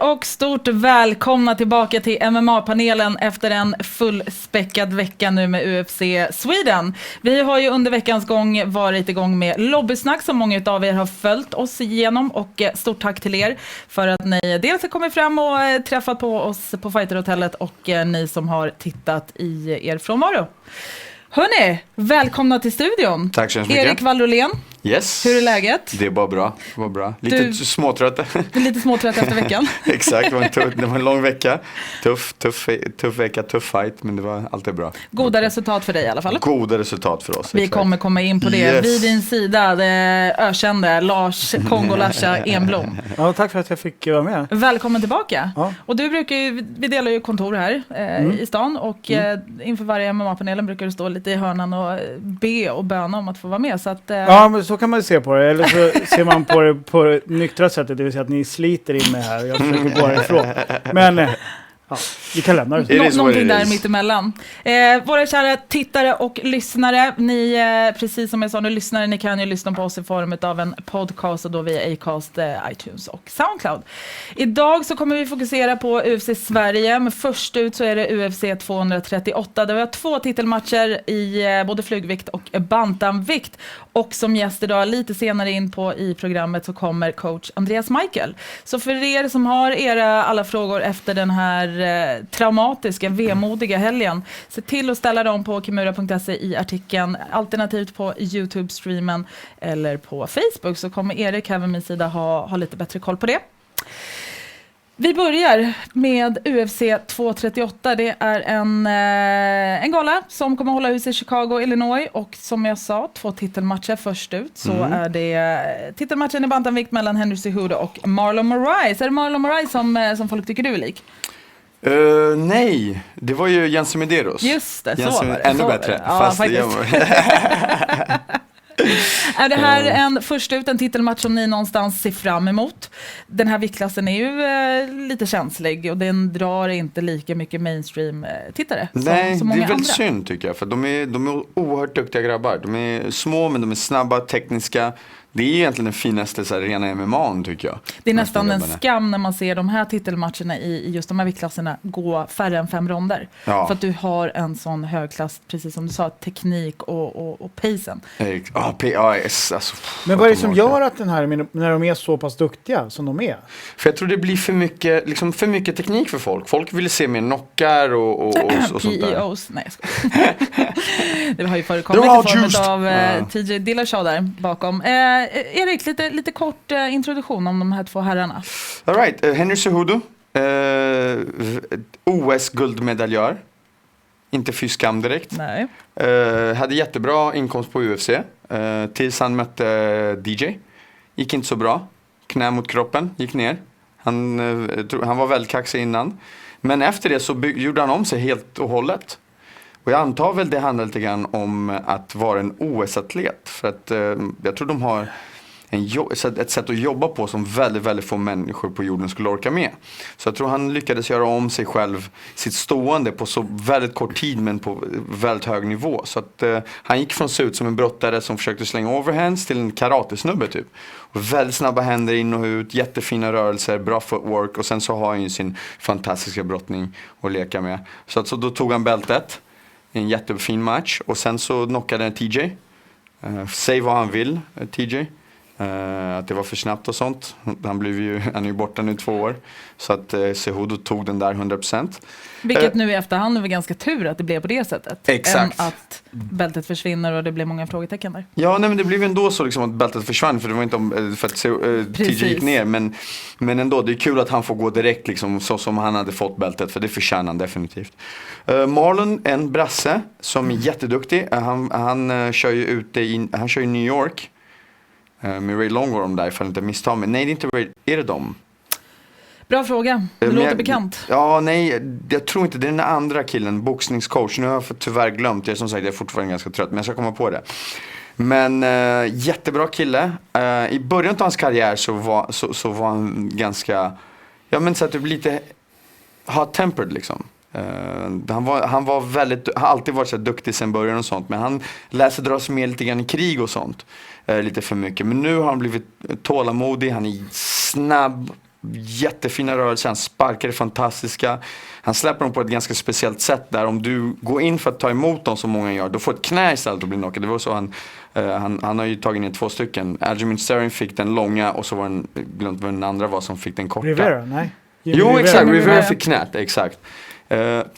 och stort välkomna tillbaka till MMA-panelen efter en fullspäckad vecka nu med UFC Sverige. Vi har ju under veckans gång varit igång med lobbysnack som många av er har följt oss igenom, och stort tack till er för att ni dels har kommit fram och träffat på oss på Fighterhotellet och ni som har tittat i er frånvaro. Hörrni, välkomna till studion. Tack så mycket. Erik Wallrolén. Yes. Hur är läget? Det är bara bra. Det var bra. Lite småtrött. Lite småtrött efter veckan. Exakt, det var en lång vecka. Tuff vecka, tuff fight, men det var alltid bra. Goda resultat för dig i alla fall. Goda resultat för oss. Vi kommer komma in på det. Yes. Vid din sida, det ökände Lars Kongo-Larsa Enblom. Ja, tack för att jag fick vara med. Välkommen tillbaka. Ja. Och du brukar ju, vi delar ju kontor här i stan, och inför varje MMA-panelen brukar du stå lite i hörnan och be och böna om att få vara med. Så att, ja, men så kan man se på det. Eller så ser man på det på det nyktra sättet, det vill säga att ni sliter in mig här och jag försöker gå ifrån. Men ja, vi kan lämna det. Någonting där mittemellan. Våra kära tittare och lyssnare, ni, precis som jag sa, nu lyssnare, ni kan ju lyssna på oss i form av en podcast, och då via Acast, iTunes och Soundcloud. Idag så kommer vi fokusera på UFC Sverige, men först ut så är det UFC 238 där vi har 2 titelmatcher i både flygvikt och bantamvikt, och som gäst idag lite senare in på i programmet så kommer coach Andreas Michael. Så för er som har era alla frågor efter den här traumatiska, vemodiga helgen, se till att ställa dem på kimura.se i artikeln, alternativt på YouTube-streamen eller på Facebook, så kommer Erik här vid min sida ha lite bättre koll på det. Vi börjar med UFC 238. Det är en gala som kommer hålla hus i Chicago, Illinois, och som jag sa, 2 titelmatcher först ut. Så är det titelmatchen i bantamvikt mellan Henry Cejudo och Marlon Moraes. Är det Marlon Moraes som folk tycker du är lik? Nej, det var ju Jensen Medeiros. Just det, Jensen, så var det. ännu bättre. Ja, fast är det här en först ut, en titelmatch som ni någonstans ser fram emot? Den här viktklassen är ju lite känslig och den drar inte lika mycket mainstream-tittare som många det är väl andra. synd tycker jag, för de är oerhört duktiga grabbar. De är små men de är snabba, tekniska. Det är egentligen den finaste så här, rena MMA tycker jag. Det är nästan en skam när man ser de här titelmatcherna i just de här viktklasserna gå färre än 5 ronder. Ja. För att du har en sån högklass, precis som du sa, teknik och pacen. Alltså, men vad är det som gör att den här, när de är så pass duktiga som de är? För jag tror det blir för mycket teknik för folk. Folk vill se mer knockar och sånt där. PEOs, nej jag skojar. Det har ju förekommit i form av TJ Dillashaw där bakom. Erik, lite kort introduktion om de här 2 herrarna. All right, Henry Cejudo, OS-guldmedaljör. Inte fy skam direkt. Nej. Hade jättebra inkomst på UFC tills han mötte DJ. Gick inte så bra. Knä mot kroppen, gick ner. Han var väldigt kaxig innan. Men efter det så gjorde han om sig helt och hållet. Och jag antar väl det handlar lite grann om att vara en OS-atlet. För att jag tror de har ett sätt att jobba på som väldigt, väldigt få människor på jorden skulle orka med. Så jag tror han lyckades göra om sig själv, sitt stående på så väldigt kort tid men på väldigt hög nivå. Så att han gick från att se ut som en brottare som försökte slänga overhands till en karatesnubbe typ. Och väldigt snabba händer in och ut, jättefina rörelser, bra footwork, och sen så har han ju sin fantastiska brottning att leka med. Så då tog han bältet. En jättefin match. Och sen så knockade TJ. Säg vad han vill, TJ. Att det var för snabbt och sånt. Han är ju borta nu 2 år. Så att Cejudo tog den där 100%. Vilket nu i efterhand är väl ganska tur att det blev på det sättet. Exakt. Än att bältet försvinner och det blev många frågetecken där. Ja, nej, men det blev ändå så liksom att bältet försvann. För det var inte för att TJ gick ner. Men ändå, det är kul att han får gå direkt liksom, så som han hade fått bältet. För det förtjänar han definitivt. Marlon, en brasse som är jätteduktig. Han kör ju han kör i New York. Med Ray Long var de där, ifall jag inte misstar mig. Nej, det är inte Ray. Är det dem? Bra fråga. Det låter bekant. Ja, nej, jag tror inte. Det är den andra killen, boxningscoach. Nu har jag tyvärr glömt det. Som sagt, jag är fortfarande ganska trött, men jag ska komma på det. Men jättebra kille. I början av hans karriär så var han ganska... Ja, men så att det blir lite hot-tempered liksom. Han var väldigt, har alltid varit så duktig sen början och sånt, men han läser dras med lite grann i krig och sånt lite för mycket, men nu har han blivit tålamodig, han är snabb, jättefina rörelser, han sparkar det fantastiska. Han släpper dem på ett ganska speciellt sätt där om du går in för att ta emot dem som många gör, då får ett knä istället att bli knockad. Det var så han har ju tagit ner 2 stycken. Aljamain Sterling fick den långa och så var den, glömt vad den andra var som fick den korta. Rivera, nej. Jo, exakt. Rivera fick knät, exakt.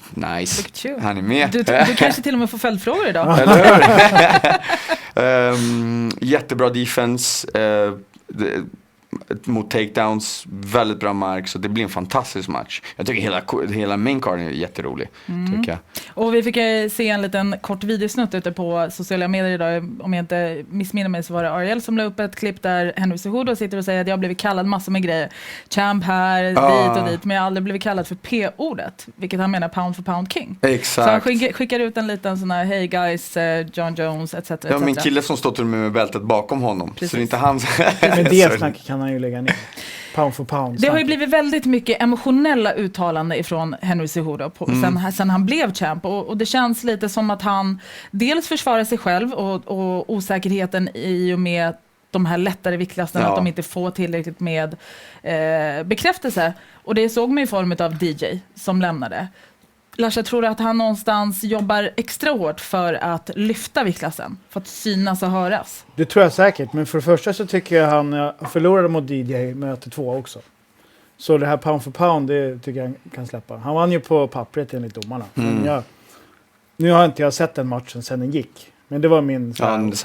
Nice. Han är med. Du kanske till och med får fältfrågor idag. Eller hur? Jättebra defense. Mot takedowns, väldigt bra mark, så det blir en fantastisk match. Jag tycker hela main card är jätterolig, tycker jag. Och vi fick se en liten kort videosnutt ute på sociala medier idag. Om jag inte missminner mig så var det Ariel som la upp ett klipp där Henry Cejudo sitter och säger att jag har blivit kallad massor med grejer. Champ här, dit och dit, men jag har aldrig blivit kallad för P-ordet, vilket han menar pound for pound king. Exakt. Så han skickar ut en liten sån här hey guys, John Jones, etc. Ja, min kille som står till med bältet bakom honom. Precis. Så det är inte han. Men det snacket kan han ju lägga ner. Pound for pound. Det har ju blivit väldigt mycket emotionella uttalanden ifrån Henry Cejudo sen han blev champ. Och det känns lite som att han dels försvarar sig själv och osäkerheten i och med de här lättare viktklasserna, att de inte får tillräckligt med bekräftelse. Och det såg man i form av DJ som lämnade. Lars, jag tror att han någonstans jobbar extra hårt för att lyfta viktklassen, för att synas och höras. Det tror jag säkert, men för det första så tycker jag han förlorade mot DJ möte 2 också. Så det här pound for pound, det tycker jag kan släppa. Han vann ju på pappret enligt domarna. Men nu har inte jag sett den matchen sedan den gick. Men det var min...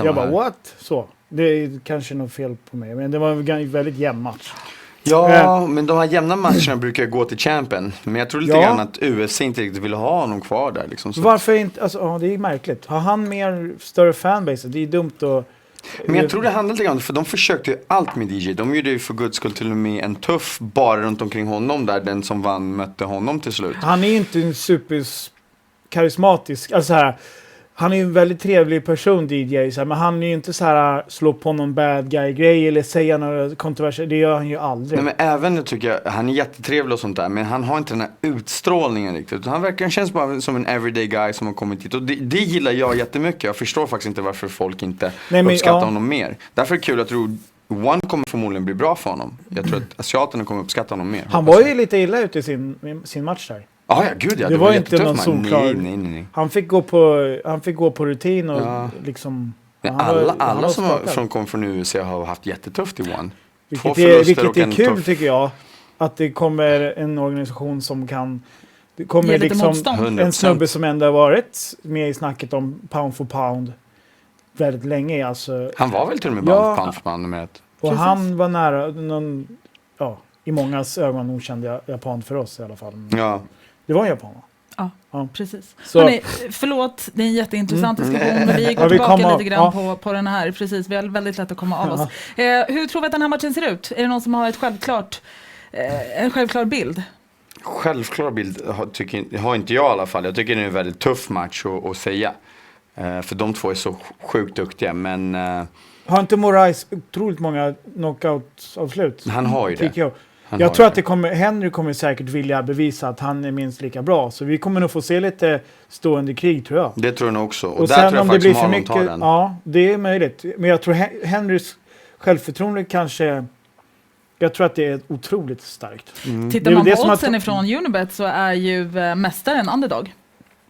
jag bara, what? Så. Det är kanske något fel på mig, men det var en väldigt jämn match. Ja, men de här jämna matcherna brukar gå till champion. Men jag tror lite grann att UFC inte riktigt vill ha honom kvar där. Liksom, så. Varför inte? Alltså, det är märkligt. Har han större fanbase? Det är dumt att... Men jag tror det handlar lite grann, för de försökte ju allt med DJ. De gjorde ju för guds skull till och med en tuff bara runt omkring honom där den som vann mötte honom till slut. Han är inte en super karismatisk, alltså här, han är ju en väldigt trevlig person, DJ, så här, men han är ju inte så här slå på någon bad guy-grej eller säga några kontroverser. Det gör han ju aldrig. Nej, men även tycker jag, han är jättetrevlig och sånt där, men han har inte den här utstrålningen riktigt. Han känns bara som en everyday guy som har kommit hit. Och det gillar jag jättemycket. Jag förstår faktiskt inte varför folk inte uppskattar honom mer. Därför är det kul att One kommer förmodligen bli bra för honom. Jag tror att asiaterna kommer uppskatta honom mer. Han var ju lite illa ute i sin match där. Ja, gud ja. Det var inte någon solklar. Nej. Han fick gå på rutin och liksom... Alla som kom från USA har haft jättetufft i One. Vilket är kul tycker jag. Att det kommer en organisation som kan... Det kommer liksom en snubbe som ändå har varit med i snacket om pound for pound väldigt länge. Alltså, han var väl till och med pound for pound med ett. Och han var nära i mångas ögon okänd japan för oss i alla fall. Ja. Det var en japan, va? Ja, precis. Så. Hörrni, förlåt, det är en jätteintressant diskussion, men vi går tillbaka lite grann på den här. Precis, vi har väldigt lätt att komma av oss. Hur tror vi att den här matchen ser ut? Är det någon som har en självklar bild? Självklar bild har inte jag i alla fall. Jag tycker det är en väldigt tuff match att säga. För de två är så sjukt duktiga, men... Har inte Moraes otroligt många knockout-avslut? Han har ju det. Jag tror att Henry kommer säkert vilja bevisa att han är minst lika bra. Så vi kommer nog få se lite stående krig, tror jag. Det tror jag nog också. Och där sen tror jag om det blir för mycket... Ja, det är möjligt. Men jag tror Henrys självförtroende kanske... Jag tror att det är otroligt starkt. Tittar man på oddsen ifrån Unibet så är ju mästaren underdog.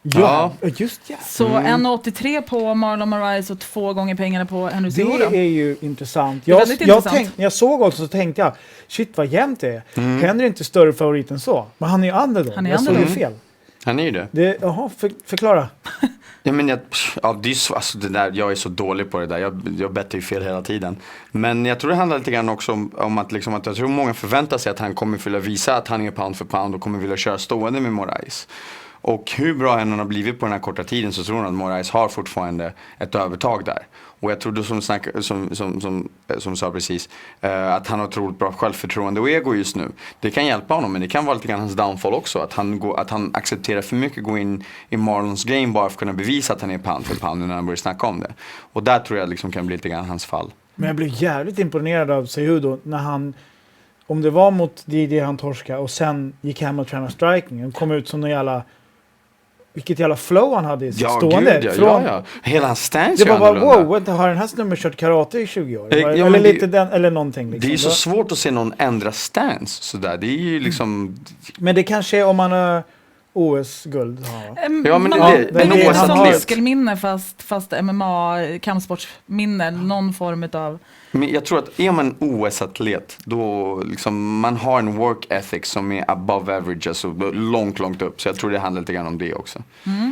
Ja, just ja. Så 1,83 på Marlon Moraes och 2 gånger pengarna på Henry Cejudo. Det är ju intressant. När jag såg också så tänkte jag, shit vad jämnt det är. Henry är inte större favorit än så. Men han är ju underdog. Jag såg ju fel. Han är ju det. Jaha, förklara. Ja, men det är det där, jag är så dålig på det där. Jag bettar ju fel hela tiden. Men jag tror det handlar lite grann också om att, liksom, att jag tror många förväntar sig att han kommer vilja visa att han är pound för pound och kommer vilja köra stående med Moraes. Och hur bra han har blivit på den här korta tiden så tror jag att Moraes har fortfarande ett övertag där. Och jag tror du som sa precis att han har otroligt bra självförtroende och ego just nu. Det kan hjälpa honom, men det kan vara lite grann hans downfall också. Att han accepterar för mycket gå in i Marlons game bara för att kunna bevisa att han är pound för pound när han börjar snacka om det. Och där tror jag liksom kan bli lite grann hans fall. Men jag blev jävligt imponerad av Cejudo när han... Om det var mot DJ han torska och sen gick hem och tränade striking. Han kom ut som någon jävla vilket jävla flow han hade i sitt Ja, stående. gud, ja. Hela hans stance det är var bara, annorlunda. har den här snubben kört karate i 20 år? men Eller någonting. Liksom. Det är ju så svårt att se någon ändra stance sådär. Det är ju liksom... Men det kanske är om man har OS-guld. Ja, men man det har är som OS-atlet. muskelminne fast MMA, kampsportsminne, någon form av... Men jag tror att är man OS-atlet, då liksom man har en work ethic som är above average, alltså långt upp. Så jag tror det handlar lite grann om det också.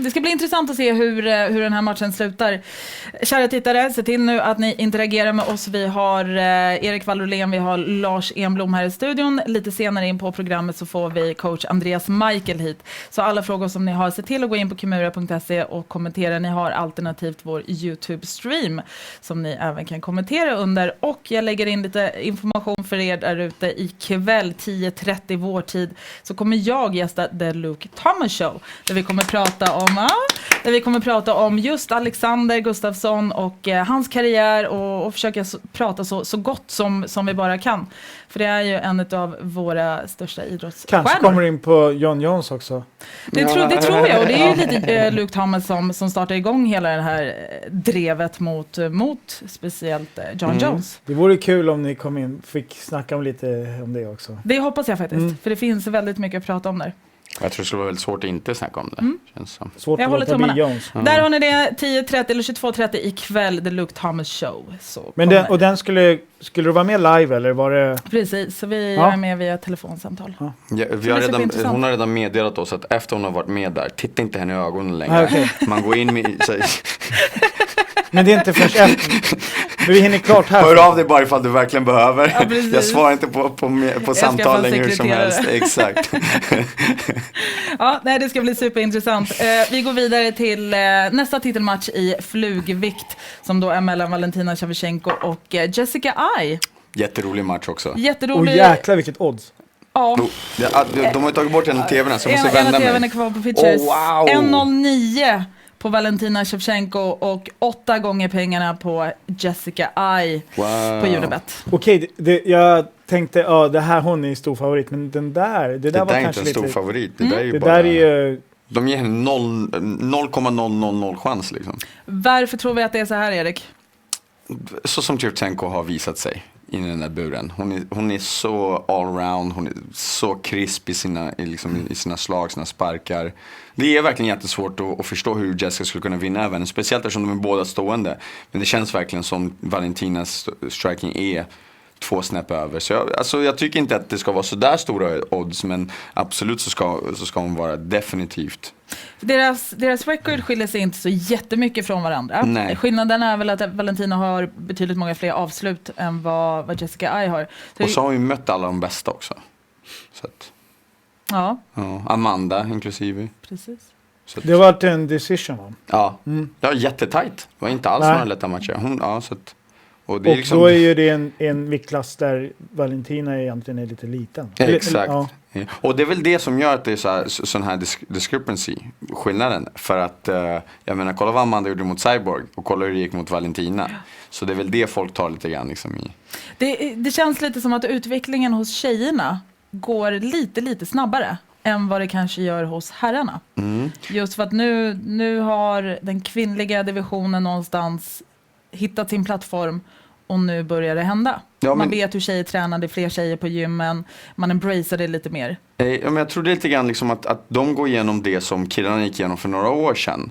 Det ska bli intressant att se hur den här matchen slutar. Kära tittare, se till nu att ni interagerar med oss. Vi har Erik Wallrolén, vi har Lars Enblom här i studion. Lite senare in på programmet så får vi coach Andreas Michael hit. Så alla frågor som ni har, se till att gå in på kimura.se och kommentera. Ni har alternativt vår YouTube-stream som ni även kan kommentera under. Och jag lägger in lite information för er där ute. Ikväll 10:30 vår tid så kommer jag gästa The Luke Thomas Show. Där vi kommer prata om just Alexander Gustafsson och hans karriär och försöka prata så gott som vi bara kan. För det är ju en av våra största idrottsstjärnor. Kanske kommer in på John Jones också. Det tror jag, och det är ju lite Luke Thomas som startar igång hela det här drevet mot speciellt John Jones. Det vore kul om ni kom in, fick snacka om lite om det också. Det hoppas jag faktiskt, för det finns väldigt mycket att prata om där. Jag tror det skulle vara väldigt svårt att inte snacka om det. Känns som. Svårt jag att håller låta bli tummarna. Jones. Där har ni det, 10:30 eller 22:30 ikväll, The Luke Thomas Show. Så men den skulle du vara med live eller var det? Precis, så vi är med via telefonsamtal. Ja, hon har redan meddelat oss att efter hon har varit med där, titta inte henne i ögonen längre. Okay. Man går in med... Men det är inte först efter. Vi hinner klart här. Hör av dig bara ifall du verkligen behöver. Ja, jag svarar inte på samtal längre hur som helst. Exakt. Ja, nej, det ska bli superintressant. Vi går vidare till nästa titelmatch i flugvikt som då är mellan Valentina Shevchenko och Jessica Ai. Jätterolig match också. Jätterolig. Och jäklar vilket odds. Ja. De har ju tagit bort en av tvn så jag måste vända mig. En av tvn är kvar på pitches. Wow. 1,09 på Valentina Shevchenko och 8 gånger pengarna på Jessica Ai på Unibet. Okej, jag tänkte, det här hon är stor favorit, men det där var kanske inte en stor favorit. Det där är ju det bara... där är ju... De ger henne 0,000 chans liksom. Varför tror vi att det är så här, Erik? Så som Shevchenko har visat sig in i den där buren. Hon är så allround, hon är så krisp i sina slag, sina sparkar. Det är verkligen jättesvårt att förstå hur Jessica skulle kunna vinna även, speciellt eftersom de är båda stående. Men det känns verkligen som Valentinas striking är 2 snäpp över. Så jag tycker inte att det ska vara så där stora odds, men absolut så ska hon vara definitivt. Deras record skiljer sig inte så jättemycket från varandra. Nej. Skillnaden är väl att Valentina har betydligt många fler avslut än vad Jessica Ai har. Och så har hon ju mött alla de bästa också. Så att, ja, Amanda inklusive. precis. Så att, Det var en decision, va? Ja, det var jättetajt. Det var inte alls några lätta matcher. Och det är liksom... då är ju det en viktklass där Valentina egentligen är lite liten. Exakt. Ja. Och det är väl det som gör att det är sån här discrepancy, skillnaden. För att, jag menar, kolla vad Amanda gjorde mot Cyborg och kolla hur det gick mot Valentina. Så det är väl det folk tar lite grann liksom i. Det känns lite som att utvecklingen hos tjejerna går lite snabbare än vad det kanske gör hos herrarna. Just för att nu har den kvinnliga divisionen någonstans hittat sin plattform och nu börjar det hända. Ja, man vet hur tjejer tränar, det är fler tjejer på gymmen, man embracear det lite mer. Men jag tror det är lite grann liksom att de går igenom det som killarna gick igenom för några år sedan.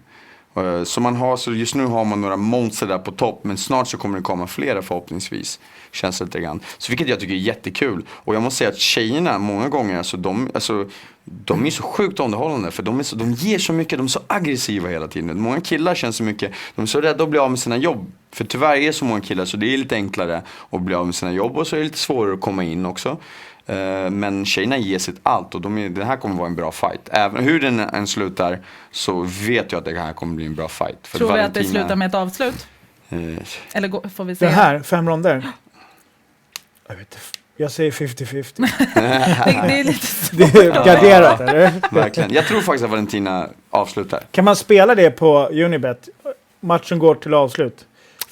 Så just nu har man några monster där på topp, men snart så kommer det komma flera förhoppningsvis. Känns det lite grann. Så vilket jag tycker är jättekul. Och jag måste säga att tjejerna många gånger, de är så sjukt underhållande. För de ger så mycket, de är så aggressiva hela tiden. Många killar känns så mycket, de är så rädda att bli av med sina jobb. För tyvärr är det så många killar så det är lite enklare att bli av med sina jobb. Och så är det lite svårare att komma in också. Men tjejerna ger sitt allt och det här kommer vara en bra fight. Även hur den än slutar så vet jag att det här kommer bli en bra fight. För tror vi att det slutar med ett avslut? Eller får vi se? Det här, 5 ronder? Jag säger 50-50. det är lite svårt. Det är garderat, eller? Verkligen. Jag tror faktiskt att Valentina avslutar. Kan man spela det på Unibet? Matchen går till avslut.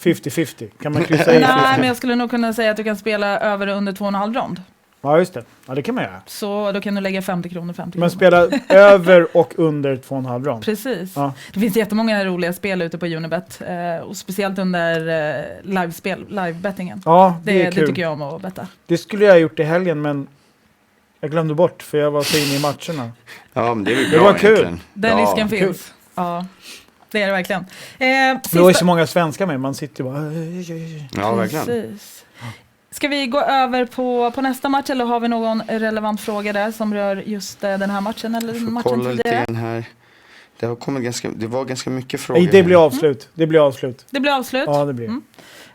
50-50. Kan man kryssa in? Nej, men jag skulle nog kunna säga att du kan spela över under 2,5 rond. Ja, just det. Ja, det kan man göra. Så då kan du lägga 50 kronor. Man spelar över och under 2,5 rond. Precis. Ja. Det finns jättemånga roliga spel ute på Unibet. Och speciellt under live-bettingen. Ja, det är kul. Det tycker jag om att betta. Det skulle jag ha gjort i helgen, men jag glömde bort för jag var så inne i matcherna. Ja, men det är väl Det bra var kul. egentligen. Den risken kul. finns. Ja, det är det verkligen. Det var ju så många svenskar med. Man sitter bara... Ja, verkligen. Precis. Ska vi gå över på nästa match eller har vi någon relevant fråga där som rör just den här matchen eller Jag får matchen kolla lite tidigare? grann här. Det var ganska mycket frågor. Nej, det blir här. avslut. Det blir avslut. Det blir avslut. Ja, det blir.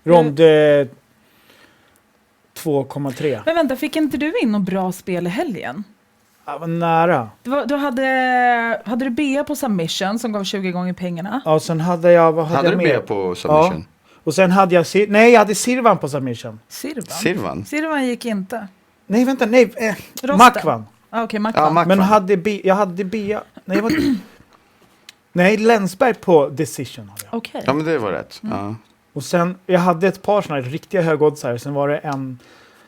Rond 2,3. Men vänta, fick inte du in något bra spel i helgen? Ja, var nära. Du hade du Bea på submission som gav 20 gånger pengarna? Ja, sen hade jag... Vad hade Hade jag du mer? Bea på submission? Ja. Och sen hade jag... jag hade Sirvan på submission. Sirvan? Sirvan gick inte. Nej, vänta. Nej. Rosta. Mac vann. Okej, Mac Ja, vann. Mac Men vann. jag hade Bea... Nej, nej, Länsberg på decision hade jag. Okej. Ja, men det var rätt. Ja. Och sen, jag hade ett par sådana här riktiga högoddsare. Sen var det en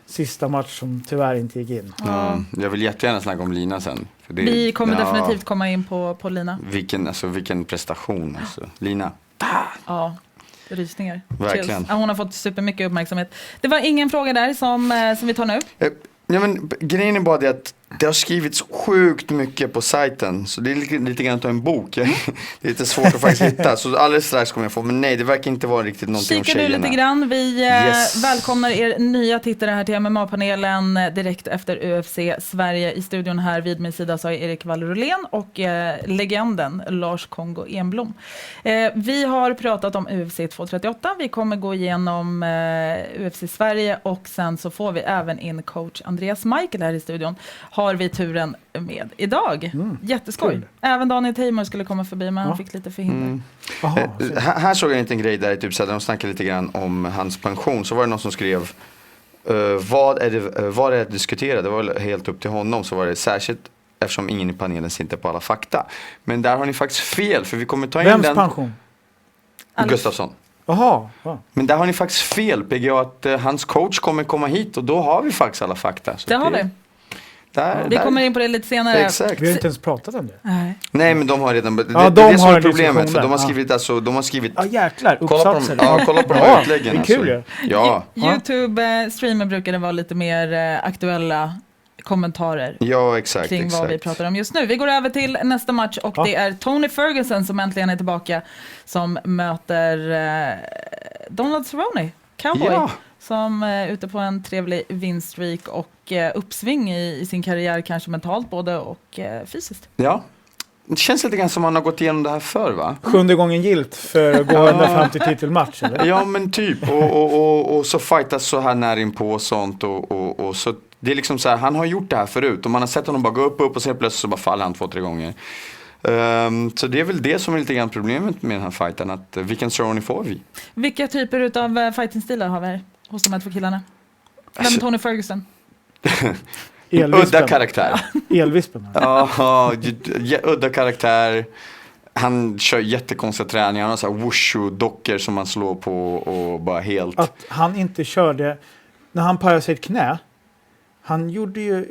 sista match som tyvärr inte gick in. Ja. Jag vill jättegärna snacka om Lina sen. För det, Vi kommer definitivt komma in på Lina. Vilken prestation. Alltså. Lina. Ja, rysningar. Verkligen. Chills. Ja, hon har fått supermycket uppmärksamhet. Det var ingen fråga där som vi tar nu. Ja, men grejen är bara det att det har skrivits sjukt mycket på sajten. Så det är lite grann av en bok. Det är lite svårt att faktiskt hitta. Så alldeles strax kommer jag få. Men nej, det verkar inte vara riktigt någonting om Kikar du tjejerna. lite grann. Vi Yes. välkomnar er nya tittare här till MMA-panelen direkt efter UFC Sverige. I studion här vid min sida så har Erik Wallerolén och legenden Lars Kongo Enblom. Vi har pratat om UFC 238. Vi kommer gå igenom UFC Sverige och sen så får vi även in coach Andreas Michael här i studion. Har vi turen med idag. Jätteskoj. Kul. Även Daniel Teymur skulle komma förbi men han fick lite förhinder. Här såg jag inte en grej där typ, så där de snackade lite grann om hans pension. Så var det någon som skrev vad är det att diskutera? Det var väl helt upp till honom. Så var det särskilt eftersom ingen i panelen sitter på alla fakta. Men där har ni faktiskt fel. För vi kommer ta in Vems den. pension? Gustafsson. Jaha. Ja. Men där har ni faktiskt fel, PGA, att hans coach kommer komma hit och då har vi faktiskt alla fakta. Så Det har vi. Vi kommer in på det lite senare. Exakt. Vi har inte ens pratat om det. Nej, men de har redan... Det Ja, är de det som har är en problemet. diskussion För de har där. skrivit... Alltså, de har skrivit Ja, jäklar. kolla på Uppsatser. kolla på de Bra. här utläggen. Det är kul alltså. Ja. YouTube-streamer brukar det vara lite mer aktuella kommentarer Ja, exakt. kring exakt. vad vi pratar om just nu. Vi går över till nästa match och det är Tony Ferguson som äntligen är tillbaka som möter Donald Cerrone, cowboy. Ja. Som är ute på en trevlig vinststreak och uppsving i sin karriär, kanske mentalt både och fysiskt. Ja. Det känns lite grann som man har gått igenom det här förr, va? 7:e gången gilt för att gå ända fram till titelmatch, eller? Ja, men typ. Och så fightas så här nära in på och sånt. Och så det är liksom så här, han har gjort det här förut. Och man har sett honom bara gå upp och sen plötsligt så bara faller han 2-3 gånger. Så det är väl det som är lite grann problemet med den här fighten. Att vilken Cerrone får vi? Vilka typer av fighting-stilar har vi här hos de här två killarna? Vem Alltså- Tony Ferguson? Udda karaktär. Elvispen. Ja, udda karaktär. Han kör jättekonstiga träningar. Han har så här wushu-dockor som man slår på och bara helt... Att han inte körde... När han parade sitt knä, han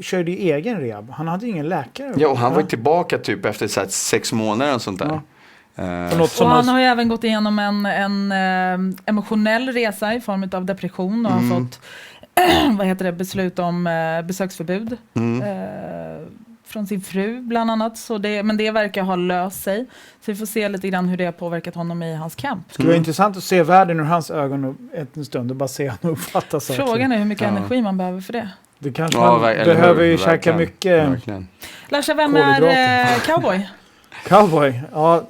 körde ju egen rehab. Han hade ju ingen läkare. Ja, och han var ju tillbaka typ efter så här 6 månader och sånt där. Något som Och han har ju även gått igenom en emotionell resa i form av depression och har fått beslut om besöksförbud från sin fru bland annat. Men det verkar ha löst sig. Så vi får se lite grann hur det har påverkat honom i hans kamp. Det skulle vara intressant att se världen ur hans ögon en stund och bara se honom uppfatta saker. Frågan är hur mycket energi man behöver för det. Det kanske man behöver ju käka mycket Larsa, vem är cowboy? Cowboy, ja,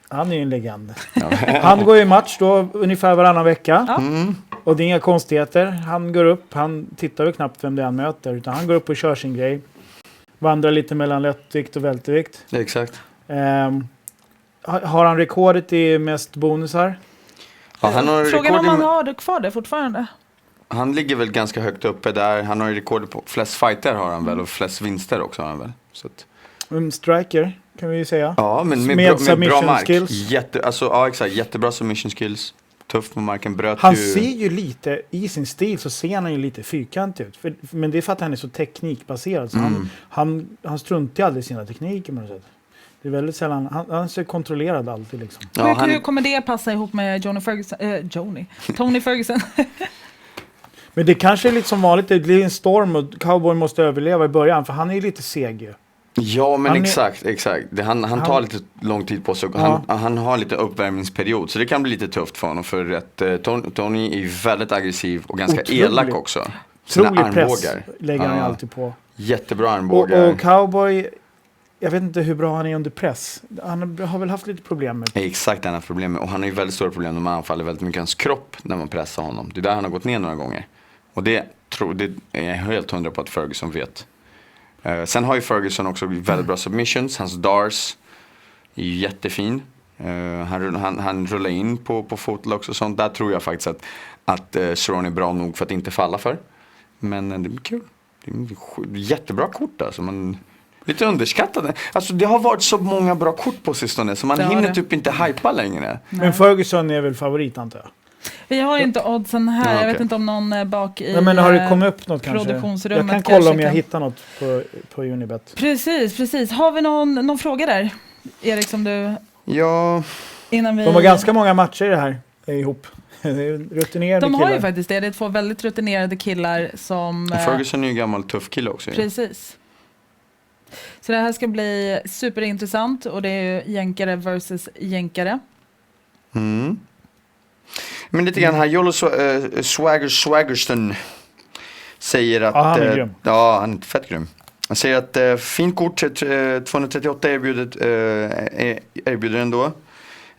han är ju en legend. Han går i match då ungefär varannan vecka. Ja. Och det är inga konstigheter. Han går upp, han tittar ju knappt vem det är han möter. Utan han går upp och kör sin grej. Vandrar lite mellan lättvikt och vältevikt. Exakt. Har han rekordet i mest bonusar? Ja, han har Frågan om han har det kvar det fortfarande. Han ligger väl ganska högt uppe där. Han har ju rekord på flest fighter har han väl. Och flest vinster också har han väl. Så att... Striker kan vi ju säga. Ja, men med bra mark. skills. Ja, exakt. Jättebra submission skills. tuff på marken. Bröt Han ser ju lite, i sin stil så ser han ju lite fyrkantig ut. Men det är för att han är så teknikbaserad. Så han struntar aldrig i sina tekniker på något sätt. Det är väldigt sällan, han är så kontrollerad alltid liksom. Ja, hur kommer det passa ihop med Tony Ferguson? Men det kanske är lite som vanligt, det blir en storm och Cowboy måste överleva i början. För han är ju lite seg ju. Ja, men exakt. Han tar lite lång tid på sig. Han har lite uppvärmningsperiod. Så det kan bli lite tufft för honom. För att Tony är ju väldigt aggressiv och ganska elak också. Sina press lägger han ju alltid på. Jättebra armbågar. Och Cowboy, jag vet inte hur bra han är under press. Han har väl haft lite problem med. Exakt, han har problem med. Och han har ju väldigt stora problem när man anfaller väldigt mycket hans kropp när man pressar honom. Det är där han har gått ner några gånger. Och det är jag helt 100 på att Ferguson vet. Sen har ju Ferguson också väldigt bra submissions. Hans dars är ju jättefin. Han rullar in på fotlocks och sånt. Där tror jag faktiskt att Cerrone är bra nog för att inte falla för. Men det blir kul. Det är jättebra kort alltså. Lite underskattade. Alltså det har varit så många bra kort på sistone så man hinner typ inte hypa längre. Men Ferguson är väl favorit antar jag? Vi har ju inte oddsen här. Jag vet inte om någon bak i men har det kommit upp något produktionsrummet. Jag kan kolla om jag hittar något på Unibet. Precis. Har vi någon fråga där? Erik, som du... Ja. De har ganska många matcher i det här ihop. Det är rutinerade killar. De har ju faktiskt det. Det är 2 väldigt rutinerade killar som... Ferguson är ju en gammal tuff kille också. Precis. Så det här ska bli superintressant. Och det är ju jänkare versus jänkare. Men lite grann här, Jolo Swaggerston säger att... han är grym. Ja, han är fett grym. Han säger att fint kort, 238 erbjuder ändå.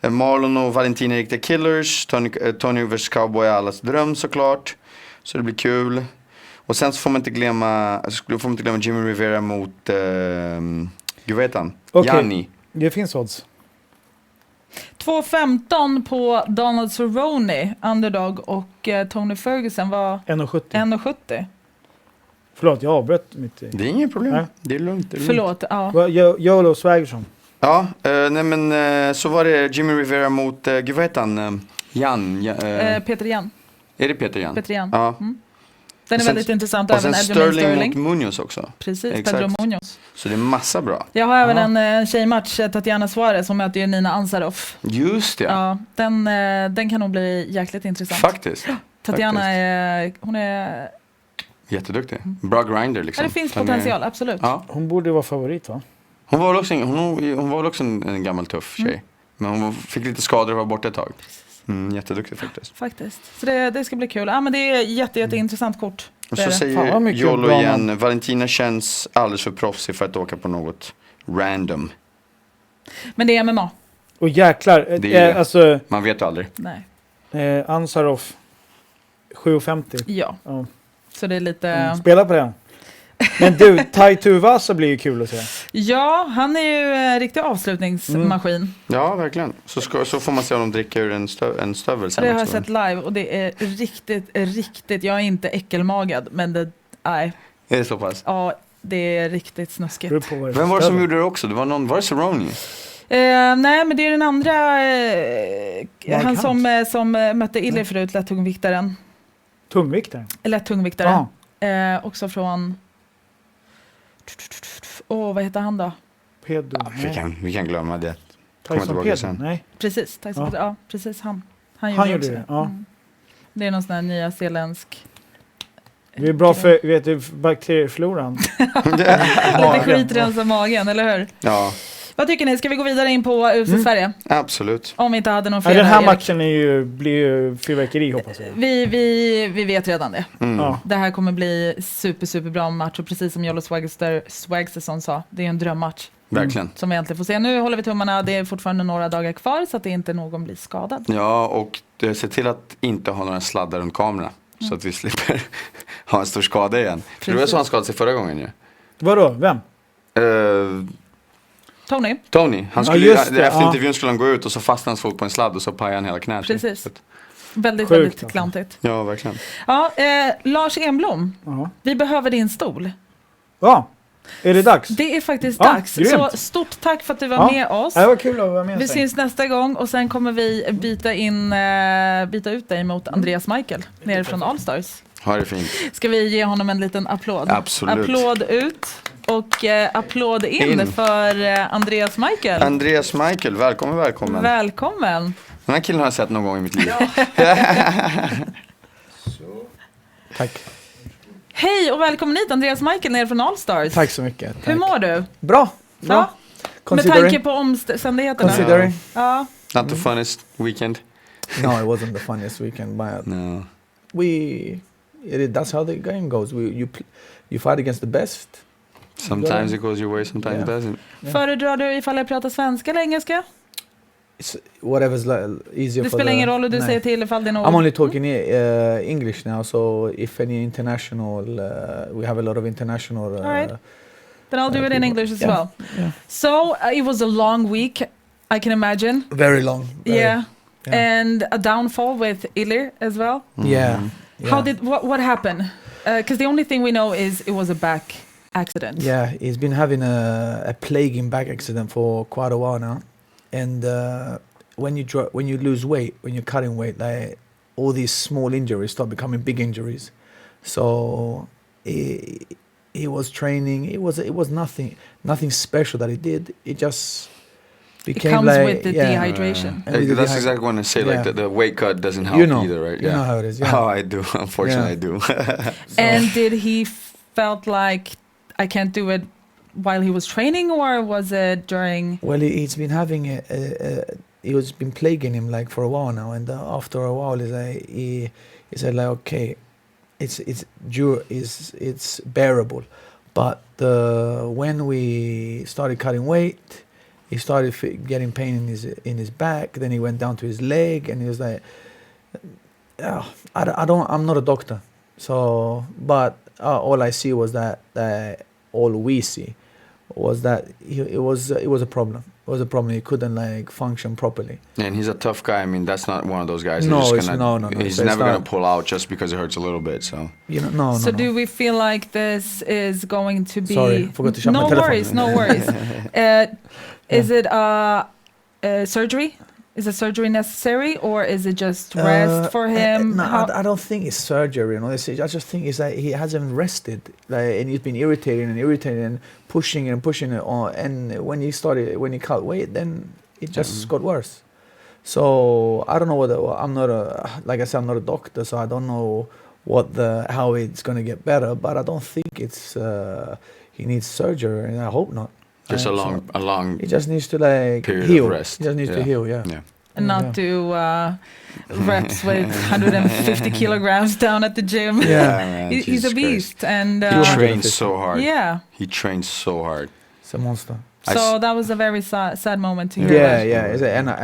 Marlon och Valentina är riktiga killers. Tony vs Cowboy är allas dröm såklart. Så det blir kul. Och sen så får man inte glömma Jimmy Rivera mot... Gud vet han? Gianni. Det finns odds. 2,15 på Donald Cerrone, underdog, och Tony Ferguson var 1,70. Förlåt, jag avbröt mitt i. Det är inget problem. Nej. Det är lugnt. Förlåt, ja. Jolo Swaggersson. Ja, så var det Jimmy Rivera mot, vad heter han? Peter Jan. Är det Peter Jan? Peter Jan. Ja. Den är väldigt intressant. Och även sen Sterling mot Munoz också. Precis, exakt. Pedro Munoz. Så det är massa bra. Jag har även en tjejmatch, Tatiana Suarez, som möter ju Nina Ansaroff. Just det. Ja, den kan nog bli jäkligt intressant. Faktiskt. Tatiana hon är... jätteduktig. Bra grinder liksom. Ja, det finns potential, absolut. Ja. Hon borde vara favorit, va? Hon var väl också en gammal tuff tjej. Men hon fick lite skador och var borta ett tag. Jätteduktig faktiskt. Så det ska bli kul. Men det är jätteintressant kort. Och så säger Jolo igen, Valentina känns alldeles för proffsig för att åka på något random. Men det är MMA. Och jäklar, alltså... Man vet aldrig. Nej. Ansaroff 7,50. Ja. Så det är lite... Spela på den. Men du, Tai Tuivasa blir ju kul att se. Ja, han är ju en riktig avslutningsmaskin. Ja, verkligen. Så får man se om de dricker ur en stövel sen. Det har jag sett live och det är riktigt, jag är inte äckelmagad, men nej. Är det så pass? Ja, det är riktigt snuskigt. Vem var det som gjorde det också? Var det Cerrone? Nej, men det är den andra, han som mötte Iller förut, lättungviktaren. Lättungviktaren. Också från... vad heter han då? Pedro. Vi kan glömma det. Tyson Pedro? Nej. Precis, Tyson Pedro. Ja, precis han. Han gjorde det. Ja. Det är någon sån här nya zeeländsk. Det är bra för bakteriefloran. Lite skitrensa magen, eller hur? Ja. Vad tycker ni? Ska vi gå vidare in på UFC Sverige? Absolut. Om vi inte hade någon fler. Den här matchen blir ju fyrverkeri, hoppas jag. Vi vet redan det. Ja. Det här kommer bli superbra match. Och precis som Jolo Swaggersson sa, det är en drömmatch. Verkligen. Som vi äntligen får se. Nu håller vi tummarna. Det är fortfarande några dagar kvar så att det inte någon blir skadad. Ja, och se till att inte ha några sladdar runt kameran. Så att vi slipper ha en stor skada igen. För det var så han skadade sig förra gången ju. Vadå? Vem? Tony. Han skulle, efter intervjun skulle han gå ut och så fastnade hans fot på en sladd och så pajade han hela knät. Precis. Väldigt klantigt. Ja, verkligen. Ja, Lars Enblom. Vi behöver din stol. Ja. Är det dags? Det är faktiskt Ja, dags. grymt. Så stort tack för att du var med oss. Det var kul att vara med. Vi syns nästa gång och sen kommer vi byta ut dig mot Andreas Michael nere från Allstars. Ha det fint. Ska vi ge honom en liten applåd? Absolut. Applåd ut och applåd in för Andreas Michael. Andreas Michael, välkommen. Välkommen. Den här killen har jag sett någon gång i mitt liv. Tack. Hej och välkommen hit Andreas Michael nere från Allstars. Tack så mycket. Tack. Hur mår du? Bra. Ja. Med tanke på omständigheterna. Considering. Ja. Not the funnest weekend. No, it wasn't the funniest weekend, but No. that's how the game goes. You fight against the best. Sometimes it goes your way, sometimes it doesn't. Yeah. Föredrar du ifall jag pratar svenska eller engelska? It's whatever's easier Det for spelar the... ingen roll hur du Nej. säger till ifall det är något. I'm only talking English now, so if any international, we have a lot of international... All right. Then I'll do it in English as well. Yeah. So it was a long week, I can imagine. Very long. Yeah. And a downfall with Ilir as well. Yeah. How did what happened? Because the only thing we know is it was a back accident. Yeah, he's been having a plaguing back accident for quite a while now, and when you lose weight, when you're cutting weight, like all these small injuries start becoming big injuries. So he was training. It was nothing special that he did. It just became it comes like with the dehydration. And with the That's exactly what I say. Like Yeah. the weight cut doesn't help either, right? You know how it is. Yeah. Oh, I do. Unfortunately, I do. And did he felt like I can't do it while he was training, or was it during? Well, he's been having it was been plaguing him like for a while now, and after a while, he said like, okay, it's bearable, but when we started cutting weight, he started getting pain in his back. Then he went down to his leg, and he was like, I'm not a doctor, so but all I see was that all we see was that it was a problem. It was a problem. He couldn't like function properly. And he's a tough guy. I mean, that's not one of those guys. No, that's it's just gonna, no. He's So it's never gonna not- pull out just because it hurts a little bit. So You know, no. So do we feel like this is going to be? Sorry, I forgot to shut no my telephone. worries, no worries. Is it surgery? Is a surgery necessary, or is it just rest for him? No, I don't think it's surgery. You know, I just think it's like he hasn't rested, like, and he's been irritating and pushing it on. And when he cut weight, then it just got worse. So I don't know I'm not a doctor, so I don't know how it's gonna get better. But I don't think it's he needs surgery, and I hope not. just a long He just needs to like period heal. of rest. He just needs to heal. Yeah. And not do reps with 150 kilograms down at the gym. man, He's Jesus a beast, and He trains so hard. yeah. He trains so hard. It's a monster. So that was a very sad moment to hear.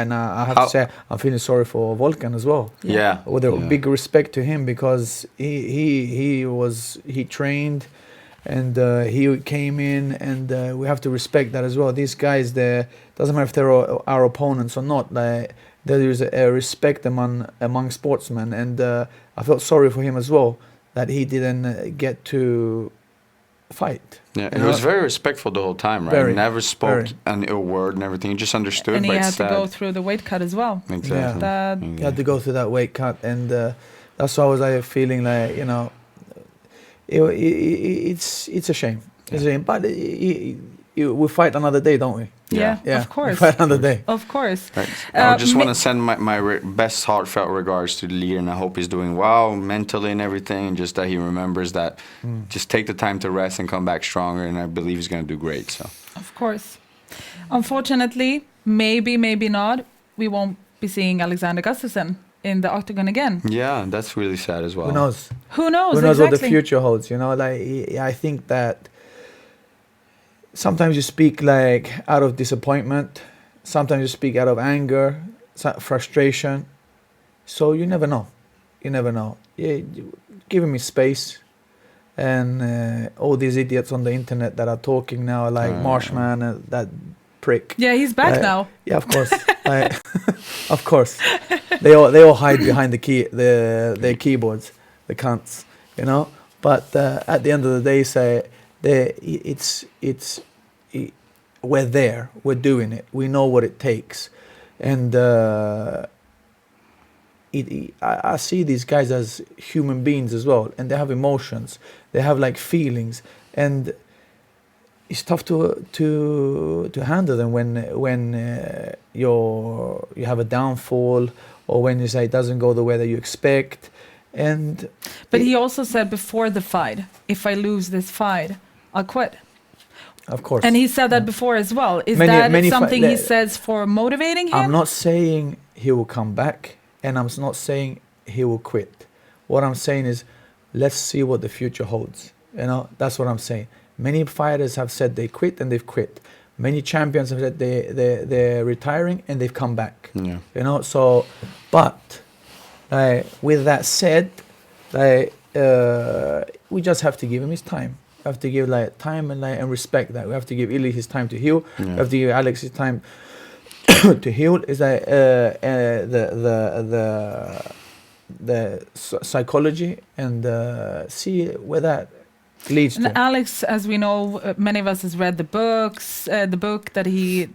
And I have to say I'm feeling sorry for Volkan as well. Yeah. With a big respect to him, because he trained, and he came in, and we have to respect that as well. These guys, doesn't matter if they're our opponents or not, like, there is a respect among sportsmen, and I felt sorry for him as well that he didn't get to fight. Yeah, and he was very respectful the whole time, right? Very, He never spoke very. an ill word and everything. He just understood. And he but had it's to sad. go through the weight cut as well. Exactly. That- He had to go through that weight cut, and that's why I was like feeling like, you know, it's a shame. It's a shame, but we fight another day, don't we? Yeah, of course. We fight another day. Of course. Right. I just want to send my best heartfelt regards to the leader, and I hope he's doing well mentally and everything, and just that he remembers that just take the time to rest and come back stronger, and I believe he's going to do great. So Of course. Unfortunately, maybe not, we won't be seeing Alexander Gustafsson in the octagon again. yeah, that's really sad as well. Who knows? Who knows? Who knows what the exactly. future holds? You know, like, I think that sometimes you speak like out of disappointment, sometimes you speak out of anger, frustration. So you never know. You never know. Giving me space, and all these idiots on the internet that are talking now, like Marshman and that prick. Yeah, he's back now. Yeah, of course. Of course. They all hide behind their keyboards, the cunts, you know. But at the end of the day, we're there, we're doing it, we know what it takes, and I see these guys as human beings as well, and they have emotions, they have like feelings, and it's tough to handle them when you have a downfall, or when you say it doesn't go the way that you expect. But he also said before the fight, if I lose this fight, I'll quit. Of course. And he said that before as well. Is that something he says for motivating him? I'm not saying he will come back, and I'm not saying he will quit. What I'm saying is, let's see what the future holds. You know, that's what I'm saying. Many fighters have said they quit, and they've quit. Many champions have said they're retiring, and they've come back. Yeah. You know, so, but with that said, we just have to give him his time. We have to give time and respect that. We have to give Ili his time to heal. Yeah. We have to give Alex his time to heal. Is the psychology, and see where that leads and to. Alex, as we know, many of us has read the book that he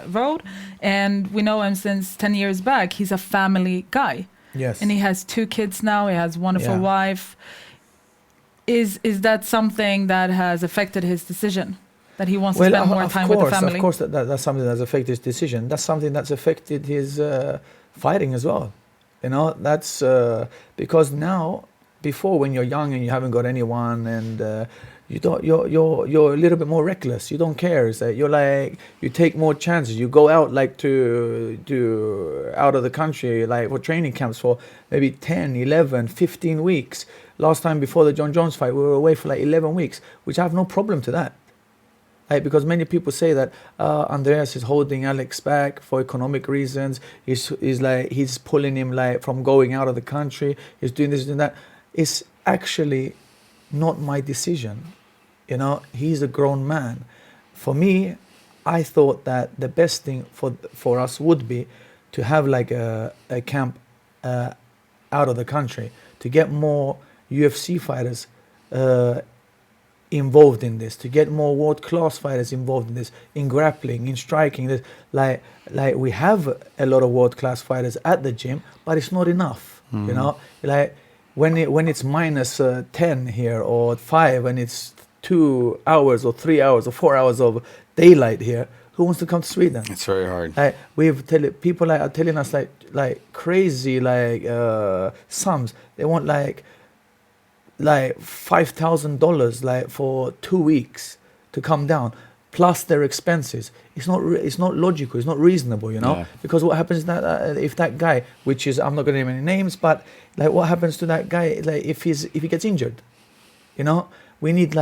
wrote, and we know him since 10 years back. He's a family guy. Yes. And he has 2 kids now. He has a wonderful wife. Is that something that has affected his decision? That he wants to spend more time with the family? Of course, that's something that's affected his decision. That's something that's affected his fighting as well. You know, that's because now, before when you're young and you haven't got anyone, and you're a little bit more reckless. You don't care. It's like you take more chances. You go out to out of the country for training camps for maybe 10, 11, 15 weeks. Last time before the John Jones fight, we were away for 11 weeks, which I have no problem to that. Because many people say that Andreas is holding Alex back for economic reasons. He's pulling him from going out of the country. He's doing this and that. It's actually not my decision. You know, he's a grown man. For me, I thought that the best thing for us would be to have a camp out of the country, to get more UFC fighters involved in this, to get more world-class fighters involved in this, in grappling, in striking. This, we have a lot of world-class fighters at the gym, but it's not enough. You know, when it's minus 10 here, or 5, and it's 2 hours or 3 hours or 4 hours of daylight here, who wants to come to Sweden? It's very hard. People are telling us crazy sums. They want $5,000 for 2 weeks to come down, plus their expenses. It's not logical. It's not reasonable, you know. Yeah. Because what happens is that if that guy, which is, I'm not going to name any names, but what happens to that guy if he gets injured, you know? We need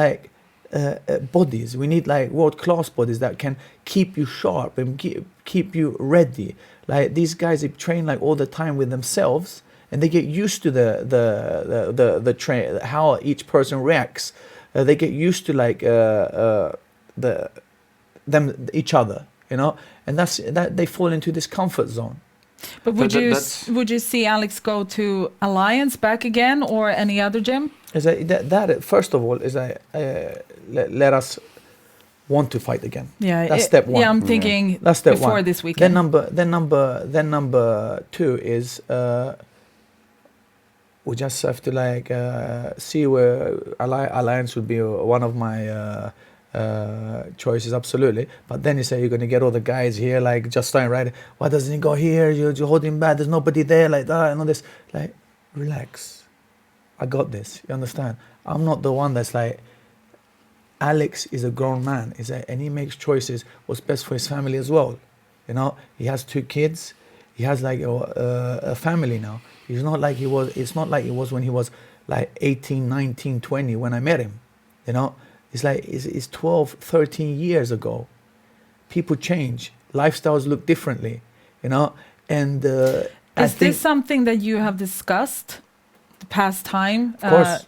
bodies. We need world-class bodies that can keep you sharp and keep you ready. These guys, they train all the time with themselves, and they get used to the train, how each person reacts. They get used to each other, you know, and that they fall into this comfort zone. But would you see Alex go to Alliance back again, or any other gym? That first of all is let us want to fight again. Yeah, that's step one. Yeah, I'm thinking that's step before one. This weekend. Then number 2 is we just have to see where Alliance would be one of my choices, absolutely. But then you say you're going to get all the guys here just starting right. Why doesn't he go here? You're holding back. There's nobody there and all this. Relax. I got this. You understand? I'm not the one that's Alex is a grown man. And he makes choices what's best for his family as well. You know, he has 2 kids. He has a family now. It's not like he was when he was 18, 19, 20 when I met him. You know, it's 12, 13 years ago. People change. Lifestyles look differently, you know. And is this something that you have discussed the past time? Of course.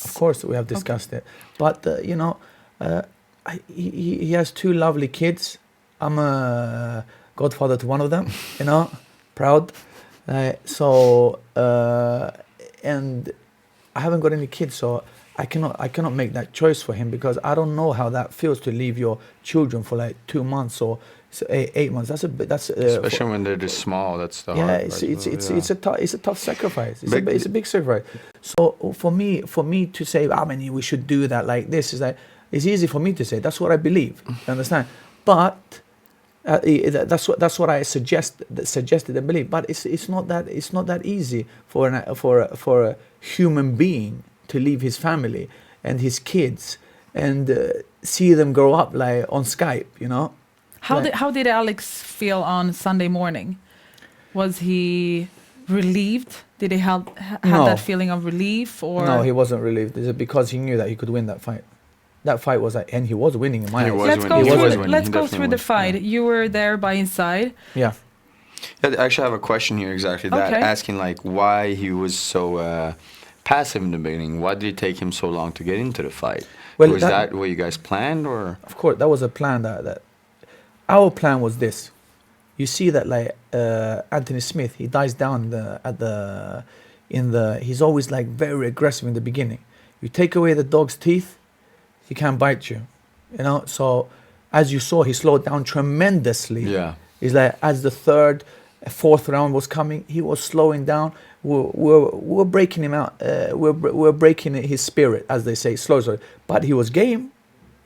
Of course we have discussed it. But, you know, he has 2 lovely kids. I'm a godfather to one of them, you know, proud. And I haven't got any kids, so I cannot make that choice for him because I don't know how that feels to leave your children for like 2 months or 8 months. That's especially when they're this small. That's the hard part. It's a tough sacrifice. It's a big sacrifice. So for me to say, we should do that like this is like it's easy for me to say. That's what I believe. You understand? But that's what I suggested and believe. But it's not that easy for a human being to leave his family and his kids and see them grow up like on Skype, you know. How did Alex feel on Sunday morning? Was he relieved? Did he have that feeling of relief? Or no, he wasn't relieved. It's because he knew that he could win that fight. That fight was like, and he was winning in my eyes. Let's go through the fight. Yeah. You were there by his side. Yeah. I actually have a question here exactly that, asking like why he was so passive in the beginning. Why did it take him so long to get into the fight? Well, was that what you guys planned, or? Of course, that was a plan. That our plan was this. You see that like Anthony Smith, he dies down he's always like very aggressive in the beginning. You take away the dog's teeth, he can't bite you, you know. So as you saw, he slowed down tremendously. Yeah. It's like as the third, fourth round was coming, he was slowing down. We're breaking him out. We're breaking his spirit, as they say, slowly. But he was game.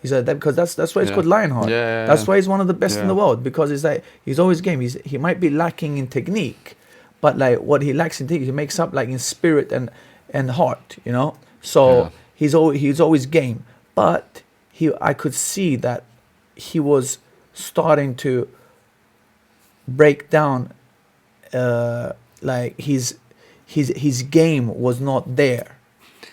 He said that because that's why it's called Lionheart. That's why he's one of the best in the world, because it's like he's always game. He might be lacking in technique, but like what he lacks in technique, he makes up like in spirit and heart, you know. So he's always game. But I could see that he was starting to break down. Like his game was not there.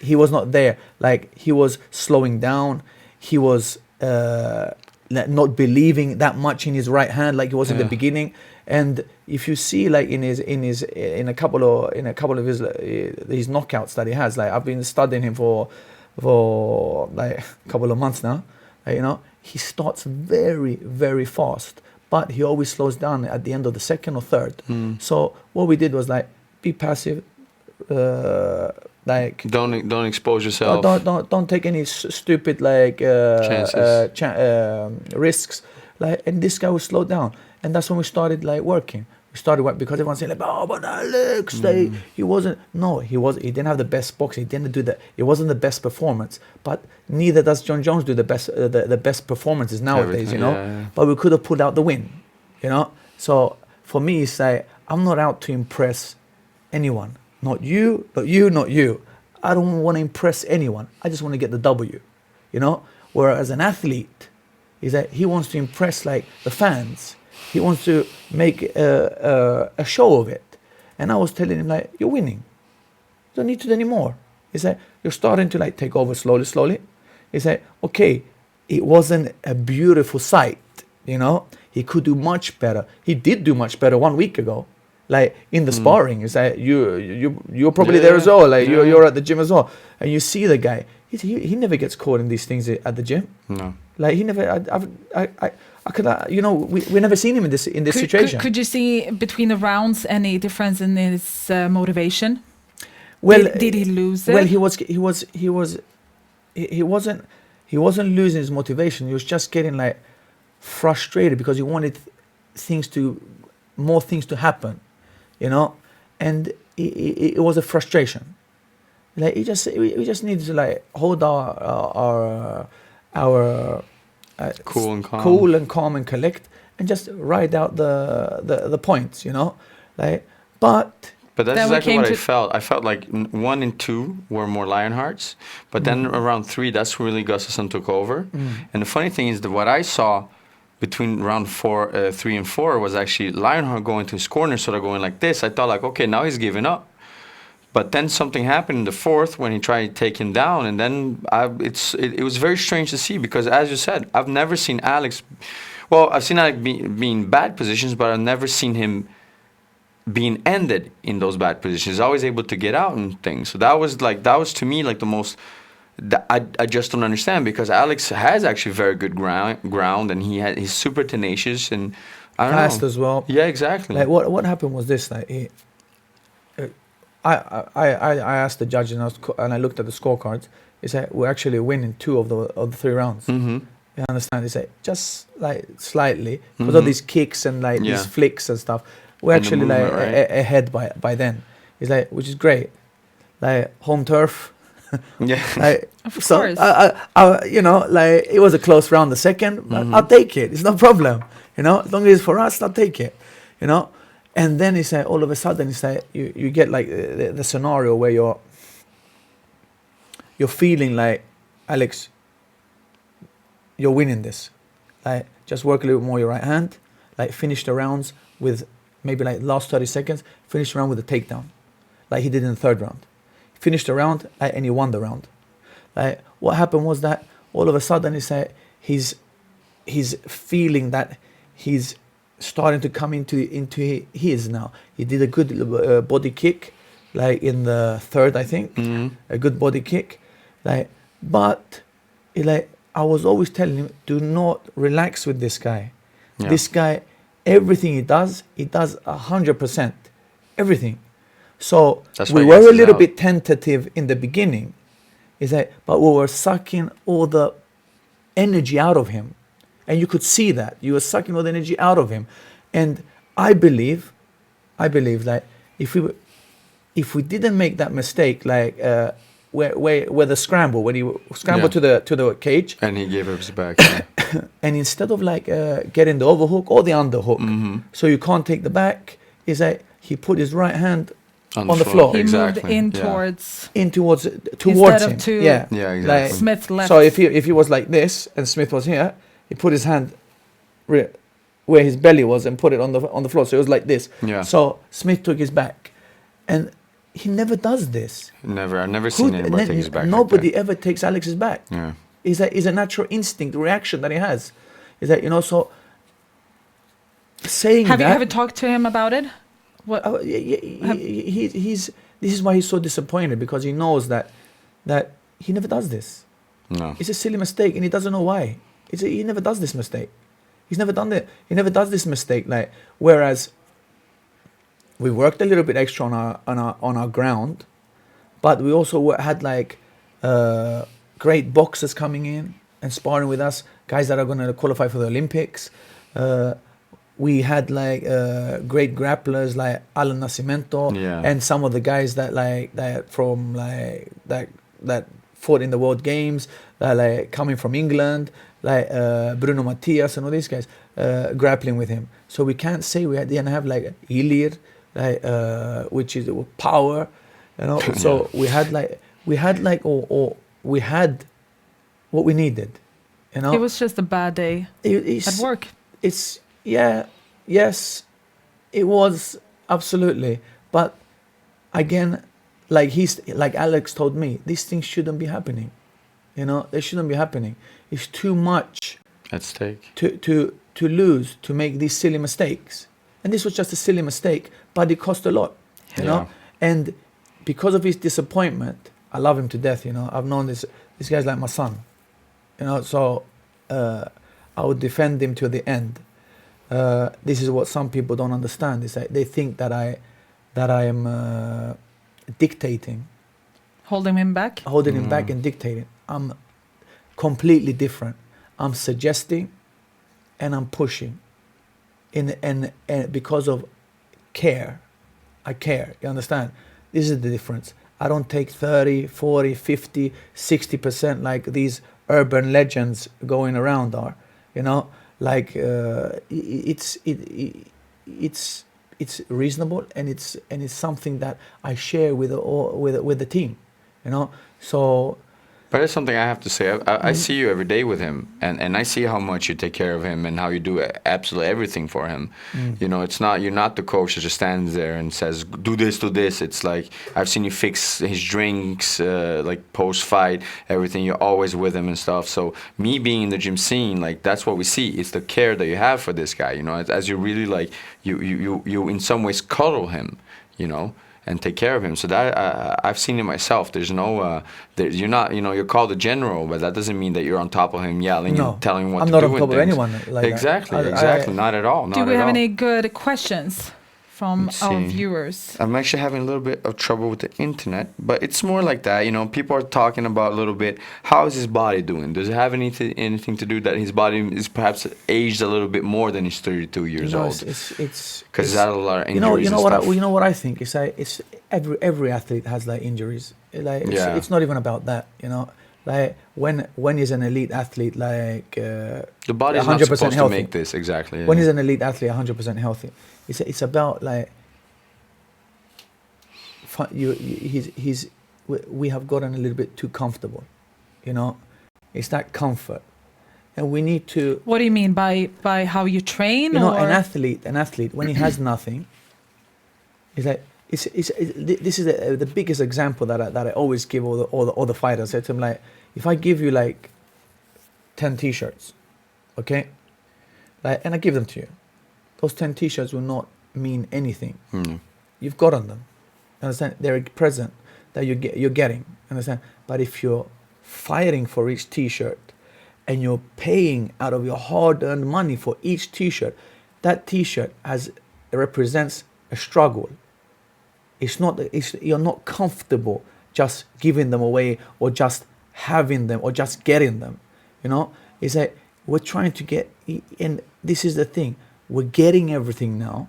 He was not there. Like he was slowing down. He was not believing that much in his right hand like he was in the beginning. And if you see like in a couple of his knockouts that he has, like I've been studying him for like a couple of months now, you know, he starts very, very fast, but he always slows down at the end of the second or third. So what we did was like be passive, like don't expose yourself. Don't take any stupid like risks. Like, and this guy was slowed down, and that's when we started like working. We started working because everyone's saying like, oh, but Alex, he wasn't. No, he didn't have the best boxing. He didn't do that. It wasn't the best performance. But neither does John Jones do the best performances nowadays. You know. Yeah. But we could have pulled out the win. You know. So for me, it's like I'm not out to impress anyone. Not you, not you, not you. I don't want to impress anyone. I just want to get the W, you know? Whereas an athlete, is that he wants to impress like the fans. He wants to make a show of it. And I was telling him like, you're winning. You don't need to do any more. He said, you're starting to like take over slowly. He said, okay, it wasn't a beautiful sight, you know? He could do much better. He did do much better 1 week ago. Like in the sparring, it's like you're probably there as well. Like you're at the gym as well, and you see the guy. He never gets caught in these things at the gym. No, like he never. I could, you know, we never seen him in this situation. Could you see between the rounds any difference in his motivation? Well, did he lose it? Well, he wasn't losing his motivation. He was just getting like frustrated because he wanted more things to happen. You know, and it was a frustration. Like we just needed to like hold our cool and calm and collect, and just ride out the points. You know, like but that's exactly what I felt. I felt like 1 and 2 were more Lionhearts, but then around 3, that's really Gustafsson took over. And the funny thing is that what I saw between round 3 and 4 was actually Lionheart going to his corner, sort of going like this. I thought like, okay, now he's giving up. But then something happened in the 4th when he tried to take him down, and then it was very strange to see because, as you said, I've never seen Alex. Well, I've seen Alex be in bad positions, but I've never seen him being ended in those bad positions. He's always able to get out and things. So that was to me like the most. I just don't understand because Alex has actually very good ground and he's super tenacious and I don't know. Fast as well. Yeah, exactly. Like what happened was this: like I asked the judge and I looked at the scorecards. He said we're actually winning 2 of the 3 rounds. Mm-hmm. You understand? He said just like slightly because of these kicks and like these flicks and stuff. We're And the actually movement, like right? ahead by then. He's like, which is great. Like home turf. Yeah. Like, Of so course. you know, like it was a close round the second, but I'll take it. It's no problem. You know, as long as it's for us, I'll take it. You know, and then he said, all of a sudden, he said, you get like the scenario where you're feeling like, Alex, you're winning this. Like, just work a little bit more your right hand. Like, finish the rounds with maybe like last 30 seconds. Finish the round with a takedown, like he did in the 3rd round. Finished the round and he won the round. Like, what happened was that all of a sudden he said he's feeling that he's starting to come into his now. He did a good body kick, like in the 3rd, I think, a good body kick. Like, but like I was always telling him, do not relax with this guy. Yeah. This guy, everything he does 100%, everything. So That's we why he were a gets little out. bit tentative in the beginning, is that, but we were sucking all the energy out of him, and you could see that you were sucking all the energy out of him. And I believe that if we didn't make that mistake, like where the scramble, when he scrambled to the cage, And he gave us back. Yeah. and instead of like getting the overhook or the underhook, so you can't take the back, is that he put his right hand on the floor. He Exactly. moved in Yeah. towards Instead of him. to Yeah, Yeah, exactly. Like, Smith's left. so if he was like this and Smith was here, he put his hand where his belly was and put it on the floor. So it was like this. Yeah. So Smith took his back, and he never does this. I've never seen anybody take his back. Nobody ever takes Alex's back. Yeah. Is a natural instinct reaction that he has. Is that, you know, so saying Have that. you talked to him about it? What? He's this is why he's so disappointed, because he knows that he never does this. No. It's a silly mistake, and he doesn't know why. He never does this mistake. He's never done it. He never does this mistake. Like, whereas we worked a little bit extra on our ground, but we also had like great boxers coming in and sparring with us, guys that are going to qualify for the Olympics. We had like great grapplers like Alan Nascimento, Yeah. and some of the guys that fought in the World Games, like coming from England, like Bruno Matias and all these guys grappling with him. So we can't say we didn't have like Ilir, like which is power, you know. So we had what we needed, you know. It was just a bad day at work. Yes, it was, absolutely. But again, like Alex told me, these things shouldn't be happening. You know, they shouldn't be happening. It's too much At stake. to lose, to make these silly mistakes. And this was just a silly mistake, but it cost a lot, you know. And because of his disappointment, I love him to death, you know. I've known this guy's like my son, you know. So I would defend him to the end. This is what some people don't understand, is that they think that I am dictating, Holding him back. holding him back and dictating. I'm completely different. I'm suggesting and I'm pushing, and because of care. I care, you understand? This is the difference. I don't take 30, 40, 50, 60% like these urban legends going around are, you know. Like it's reasonable, and it's something that I share with the team, you know. So, But it's something I have to say. I see you every day with him, and I see how much you take care of him and how you do absolutely everything for him. You know, you're not the coach that just stands there and says, do this, do this. It's like, I've seen you fix his drinks, like post-fight, everything. You're always with him and stuff. So me being in the gym scene, like, that's what we see. It's the care that you have for this guy, you know, as you really, like, you in some ways cuddle him, you know, and take care of him. So that I've seen it myself. There's no, you're not, you know, you're called a general, but that doesn't mean that you're on top of him yelling and telling him what to do. I'm not on top of anyone like exactly, that. exactly. Not at all. Do we have any good questions from Let's our see. viewers. I'm actually having a little bit of trouble with the internet, but it's more like that. You know, people are talking about a little bit. How is his body doing? Does it have anything to do that his body is perhaps aged a little bit more than he's 32 years old? It's Because that a lot of you know injuries and what stuff. you know what I think is like it's every athlete has like injuries. Like it's not even about that. You know, like when he's an elite athlete, like The body's 100% not supposed healthy. to make this exactly. When he's an elite athlete, 100% healthy, it's about like we have gotten a little bit too comfortable, you know. It's that comfort, and we need to. What do you mean by how you train? You know, or? an athlete when he has nothing, is like this is the biggest example that I always give all the fighters. I say to them, like, if I give you like 10 t-shirts, okay, like, and I give them to you, those 10 t-shirts will not mean anything. You've gotten them, understand? They're a present that you're getting, understand? But if you're fighting for each t-shirt and you're paying out of your hard-earned money for each t-shirt, that t-shirt represents a struggle. You're not comfortable just giving them away or just having them or just getting them, you know. It's like we're trying to get, and this is the thing, we're getting everything now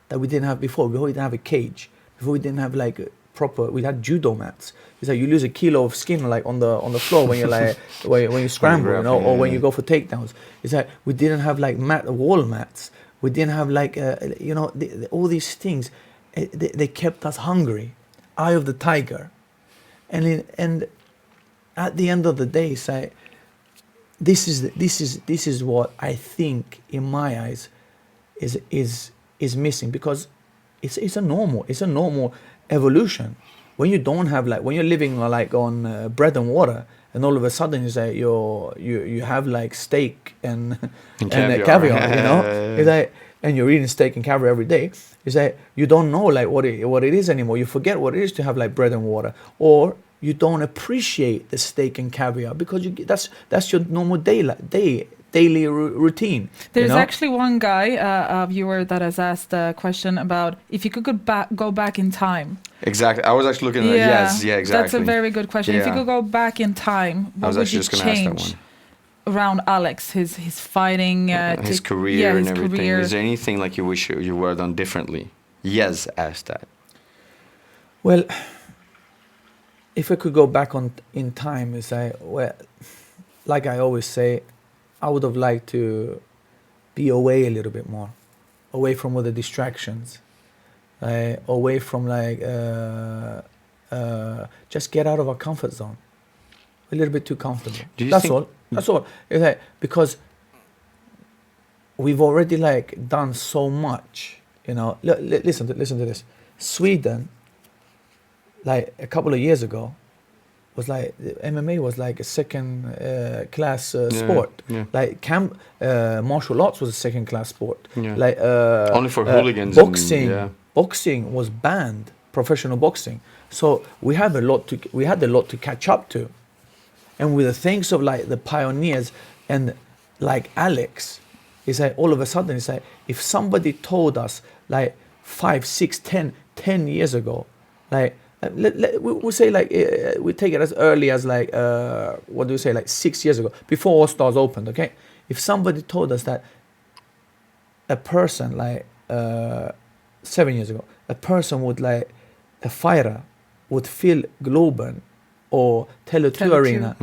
that we didn't have before. Before we didn't have a cage. Before we didn't have like we had judo mats. It's like you lose a kilo of skin like on the floor when you're like when you scramble, you know, or when you go for takedowns. It's like we didn't have like wall mats. We didn't have like you know, all these things. They kept us hungry. Eye of the tiger, and at the end of the day, say this is what I think in my eyes is missing, because it's a normal evolution. When you don't have when you're living like on bread and water, and all of a sudden you say you have like steak and caviar, you know, it's like, and you're eating steak and caviar every day. It's like you don't know like what it is anymore. You forget what it is to have like bread and water, or you don't appreciate the steak and caviar because that's your normal daily routine. There's you know? actually one guy, a viewer, that has asked a question about if you could go back in time. Exactly. I was actually looking at yes, yeah, exactly. That's a very good question. If you could go back in time, what would you change around Alex, his fighting, his career and everything? Career. Is there anything like you wish you were done differently? Yes, asked that. Well, if I could go back in time, is like I always say, I would have liked to be away a little bit more, away from all the distractions, away from just get out of our comfort zone. A little bit too comfortable. That's all. It's like, because we've already done so much, you know. Listen to this. Sweden, like a couple of years ago, was like MMA was like a second class sport. Yeah. Like martial arts was a second class sport. Yeah. Like only for hooligans. Boxing was banned. Professional boxing. So we had a lot to catch up to. And with the thanks of like the pioneers and like Alex, it's like all of a sudden it's like if somebody told us like 5, 6, 10 years ago, like we'll say like we take it as early as like what do we say, like 6 years ago, before All Stars opened, okay? If somebody told us that a person like 7 years ago, a fighter would fill Globen or Tele2 Arena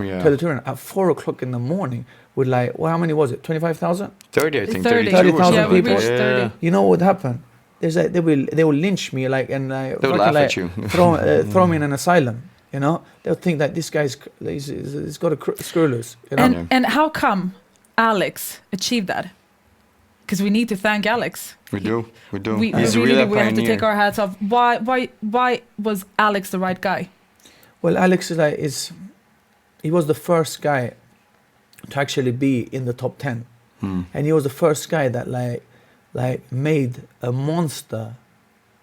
at 4 o'clock in the morning with like, well, how many was it? 25,000? 30, I think. 30,000 yeah, we reached 30. You know what would happen? There's like they will lynch me and they will laugh at you. throw me in an asylum. You know, they'll think that this guy's he's got a screw loose. You know? And how come Alex achieved that? Because we need to thank Alex. We do. We have to take our hats off. Why was Alex the right guy? Well, Alex he was the first guy to actually be in the top 10, and he was the first guy that like made a monster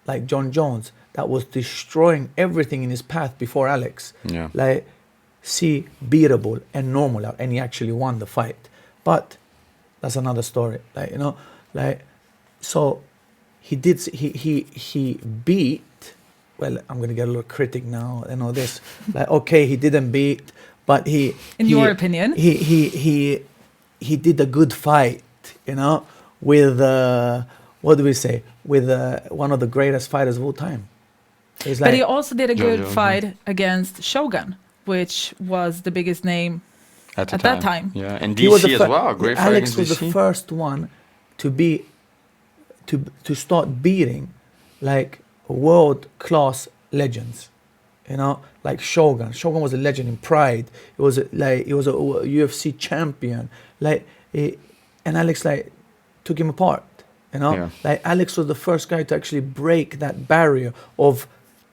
like John Jones that was destroying everything in his path before Alex. Yeah. Like beatable and normal out, and he actually won the fight. But that's another story. Like, you know, like, so he beat. Well, I'm gonna get a little critic now and all this. Like, okay, he didn't beat, but in your opinion, he did a good fight, you know, with what do we say? With one of the greatest fighters of all time. But he also did a good fight against Shogun, which was the biggest name at that time. Yeah, and DC as well. Great fight Alex against was DC. the first one to start beating like world-class legends. You know, like Shogun. Shogun was a legend in Pride. He was a UFC champion. And Alex took him apart. You know, Alex was the first guy to actually break that barrier of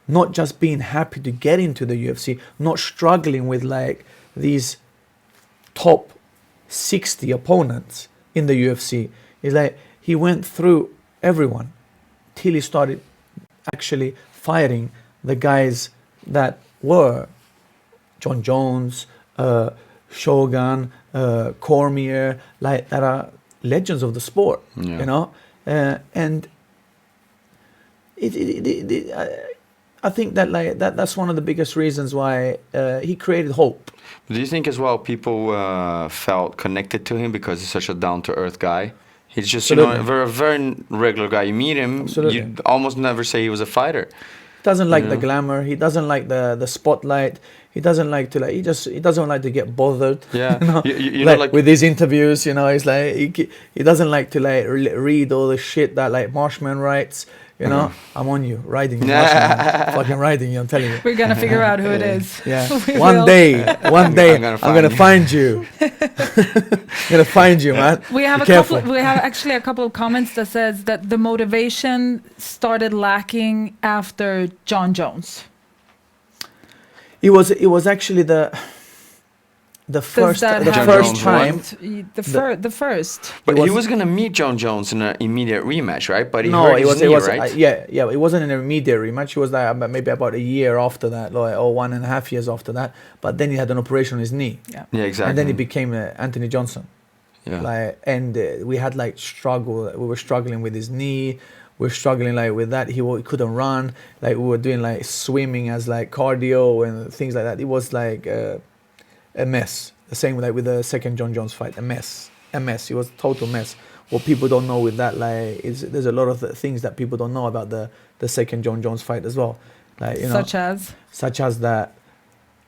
not just being happy to get into the UFC, not struggling with these top 60 opponents in the UFC. It's like he went through everyone till he started actually fighting the guys that were John Jones, Shogun, Cormier, that are legends of the sport, you know. And I think that that's one of the biggest reasons why he created hope. Do you think as well people felt connected to him because he's such a down-to-earth guy? He's just, Absolutely. you know, a very regular guy. You meet him, you almost never say he was a fighter. He doesn't like the glamour. He doesn't like the spotlight. He doesn't like to he doesn't like to get bothered. Yeah, you know, you know, like with his interviews, you know, he's like he doesn't like to read all the shit that Marshman writes. You know, I'm on you, riding you, fucking riding you. I'm telling you. We're gonna figure out who it is. Yeah, We one will. day, I'm gonna find you. I'm gonna find you, man. We have Be we have actually a couple of comments that says that the motivation started lacking after John Jones. It was actually the first time. The first. But he was gonna meet John Jones in an immediate rematch, right? But he No, hurt it his was knee, it was right? it wasn't an immediate rematch. It was maybe about a year after that, or 1.5 years after that. But then he had an operation on his knee. Yeah, exactly. And then he became Anthony Johnson. Yeah. And we had struggle. We were struggling with his knee. We were struggling with that. He couldn't run. We were doing swimming as cardio and things like that. It was a mess. The same with the second John Jones fight. A mess. It was a total mess. What people don't know with that is there's a lot of things that people don't know about the second John Jones fight as well. Such as that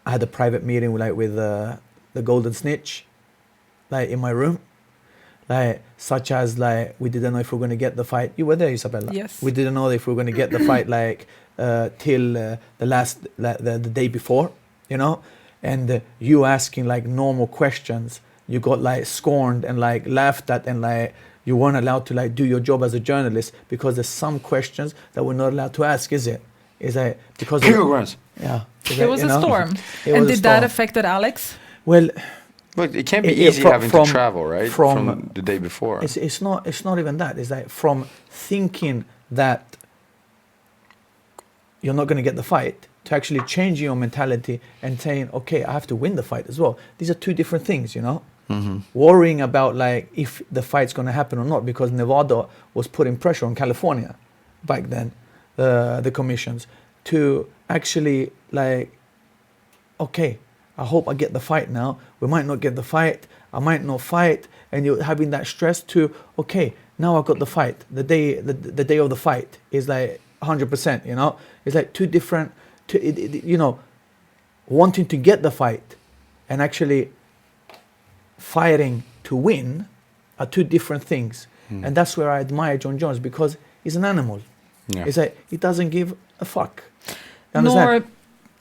I had a private meeting with the Golden Snitch in my room. Such as we didn't know if we were going to get the fight. You were there, Isabella. Yes. We didn't know if we were going to get the fight till the day before, you know. And you asking normal questions, you got scorned and laughed at, and you weren't allowed to do your job as a journalist because there's some questions that we're not allowed to ask. Is it? Because yeah. It was a storm. And did that affect Alex? Well. But it can't be easy having to travel, right? From the day before. It's not even that. It's from thinking that you're not going to get the fight to actually changing your mentality and saying, okay, I have to win the fight as well. These are two different things, you know? Mm-hmm. Worrying about if the fight's going to happen or not, because Nevada was putting pressure on California back then, the commissions, to actually okay, I hope I get the fight now. We might not get the fight. I might not fight. And you're having that stress to, okay, now I got the fight. The day of the fight is 100%, you know? It's two different, you know, wanting to get the fight and actually fighting to win are two different things. And that's where I admire John Jones, because he's an animal. Yeah. It's he doesn't give a fuck. Nor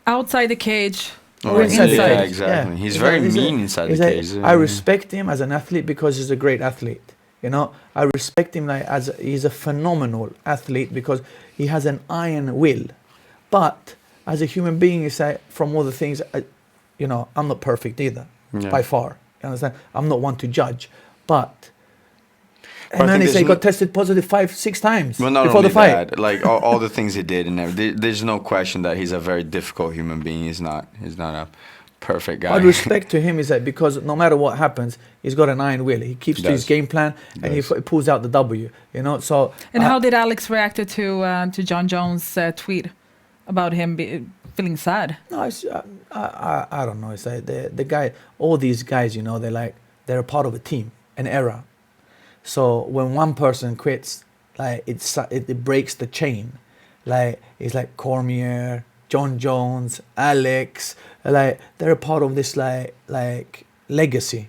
outside the cage. Or inside. Yeah, exactly. Yeah. He's very mean inside the cage. I respect him as an athlete because he's a great athlete. You know, I respect him he's a phenomenal athlete because he has an iron will. But as a human being, from all the things, you know, I'm not perfect either, by far. You understand? I'm not one to judge. But and then he got tested positive 5-6 times before the fight. That, all the things he did, and there's no question that he's a very difficult human being. He's not a Perfect guy. But respect to him is that because no matter what happens, he's got an iron will. He keeps to his game plan and he pulls out the W. You know. So. And how did Alex react to John Jones' tweet about him feeling sad? No, I don't know. It's like the guy. All these guys, you know, they're a part of a team, an era. So when one person quits, like it breaks the chain. Like it's like Cormier, John Jones, Alex, like they're a part of this like legacy.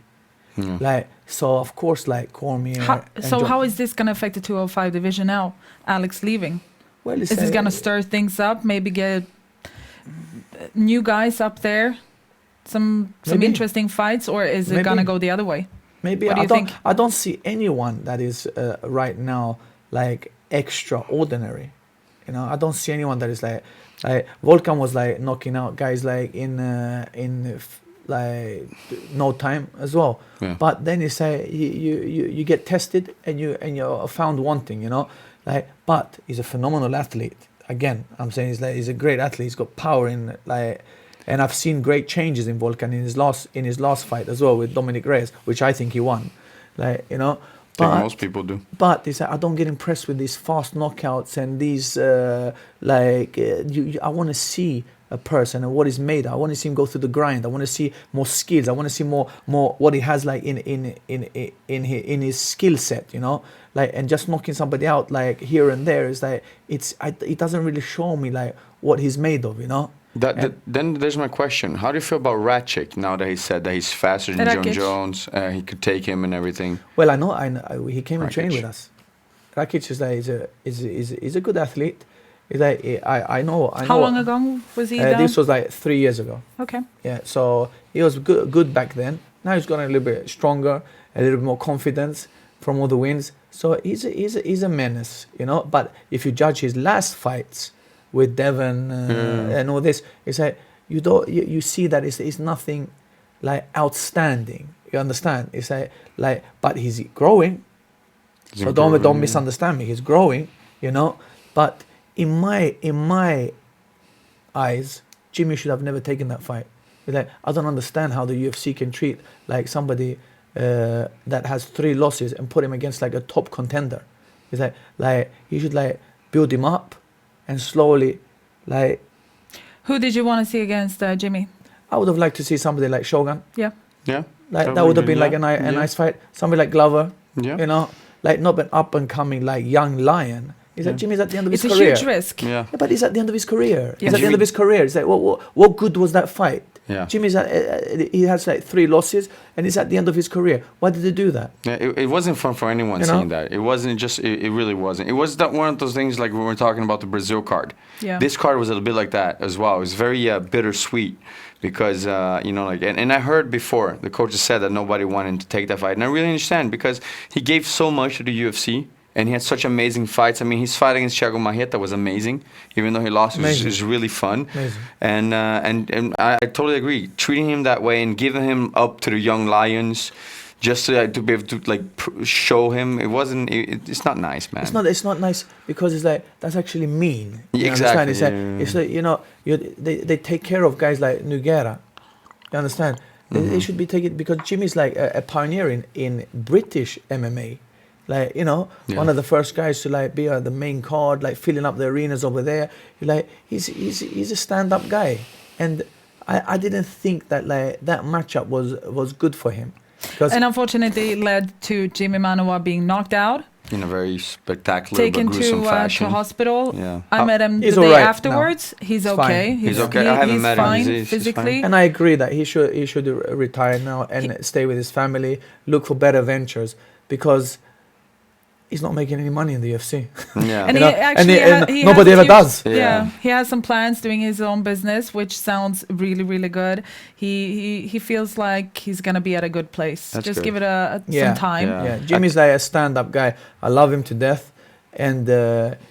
Like so of course like Cormier. How is this gonna affect the 205 division now? Alex leaving. Well, is this gonna stir things up? Maybe get new guys up there, some interesting fights, or is it gonna go the other way? Maybe I don't see anyone that is right now like extraordinary. You know, I don't see anyone that is like Volkan was like knocking out guys like in like no time as well. Yeah. But then you say you get tested and you're found wanting. You know, like but he's a phenomenal athlete. Again, I'm saying he's a great athlete. He's got power in like, and I've seen great changes in Volkan in his last fight as well with Dominic Reyes, which I think he won. Like you know. I think most people do. But I don't get impressed with these fast knockouts and these I want to see a person and what he's made of. I want to see him go through the grind. I want to see more skills. I want to see more what he has like in his skill set. You know, like and just knocking somebody out like here and there is like it doesn't really show me like what he's made of. You know. Then there's my question. How do you feel about Ratchik now that he said that he's faster than John Jones? He could take him and everything. Well, I know. He came and trained with us. Rakic is like is a good athlete. He's like I know. How long ago was he? This was like 3 years ago. Okay. Yeah. So he was good back then. Now he's gotten a little bit stronger, a little bit more confidence from all the wins. So he's a menace, you know. But if you judge his last fights with Devon and all this, it's like you see that it's nothing like outstanding. You understand? It's like but he's growing. So don't misunderstand me. He's growing, you know. But in my eyes, Jimmy should have never taken that fight. It's like I don't understand how the UFC can treat like somebody that has 3 losses and put him against like a top contender. It's like he should like build him up. And slowly, like... Who did you want to see against Jimmy? I would have liked to see somebody like Shogun. Yeah. Yeah. Like that would have been like a nice fight. Somebody like Glover. Yeah. You know, like not an up and coming like young lion. He's like Jimmy's at the end of his career. It's a huge risk. Yeah. But he's at the end of his career. He's at the end of his career. It's like, what good was that fight? Yeah. Jimmy's he has like 3 losses and he's at the end of his career. Why did he do that? Yeah, it wasn't fun for anyone seeing that. It wasn't just. It really wasn't. It was one of those things like when we're talking about the Brazil card. Yeah. This card was a little bit like that as well. It was very bittersweet because you know like and I heard before the coaches said that nobody wanted to take that fight, and I really understand because he gave so much to the UFC. And he had such amazing fights. I mean, his fight against Thiago Marreta was amazing. Even though he lost, it was really fun. Amazing. And I totally agree. Treating him that way and giving him up to the young lions, just to be able to like show him, it wasn't. It's not nice, man. It's not nice because it's like that's actually mean. You exactly. It's like you know they take care of guys like Nogueira. You understand? They should be taken because Jimmy's like a pioneer in British MMA. Like, you know, one of the first guys to like be on the main card, like filling up the arenas over there. Like he's a stand-up guy, and I didn't think that like that matchup was good for him. And unfortunately, it led to Jimmy Manuwa being knocked out in a very spectacular, taken but gruesome fashion. To hospital. Yeah. I met him the day afterwards. No. He's okay. He's okay. I haven't met him. He's physically. Fine. And I agree that he should retire now and stay with his family, look for better ventures because. He's not making any money in the UFC. Yeah. And he nobody ever does. Yeah. He has some plans doing his own business, which sounds really, really good. He feels like he's going to be at a good place. That's Just good. give it some time. Yeah. Jimmy's like a stand-up guy. I love him to death. And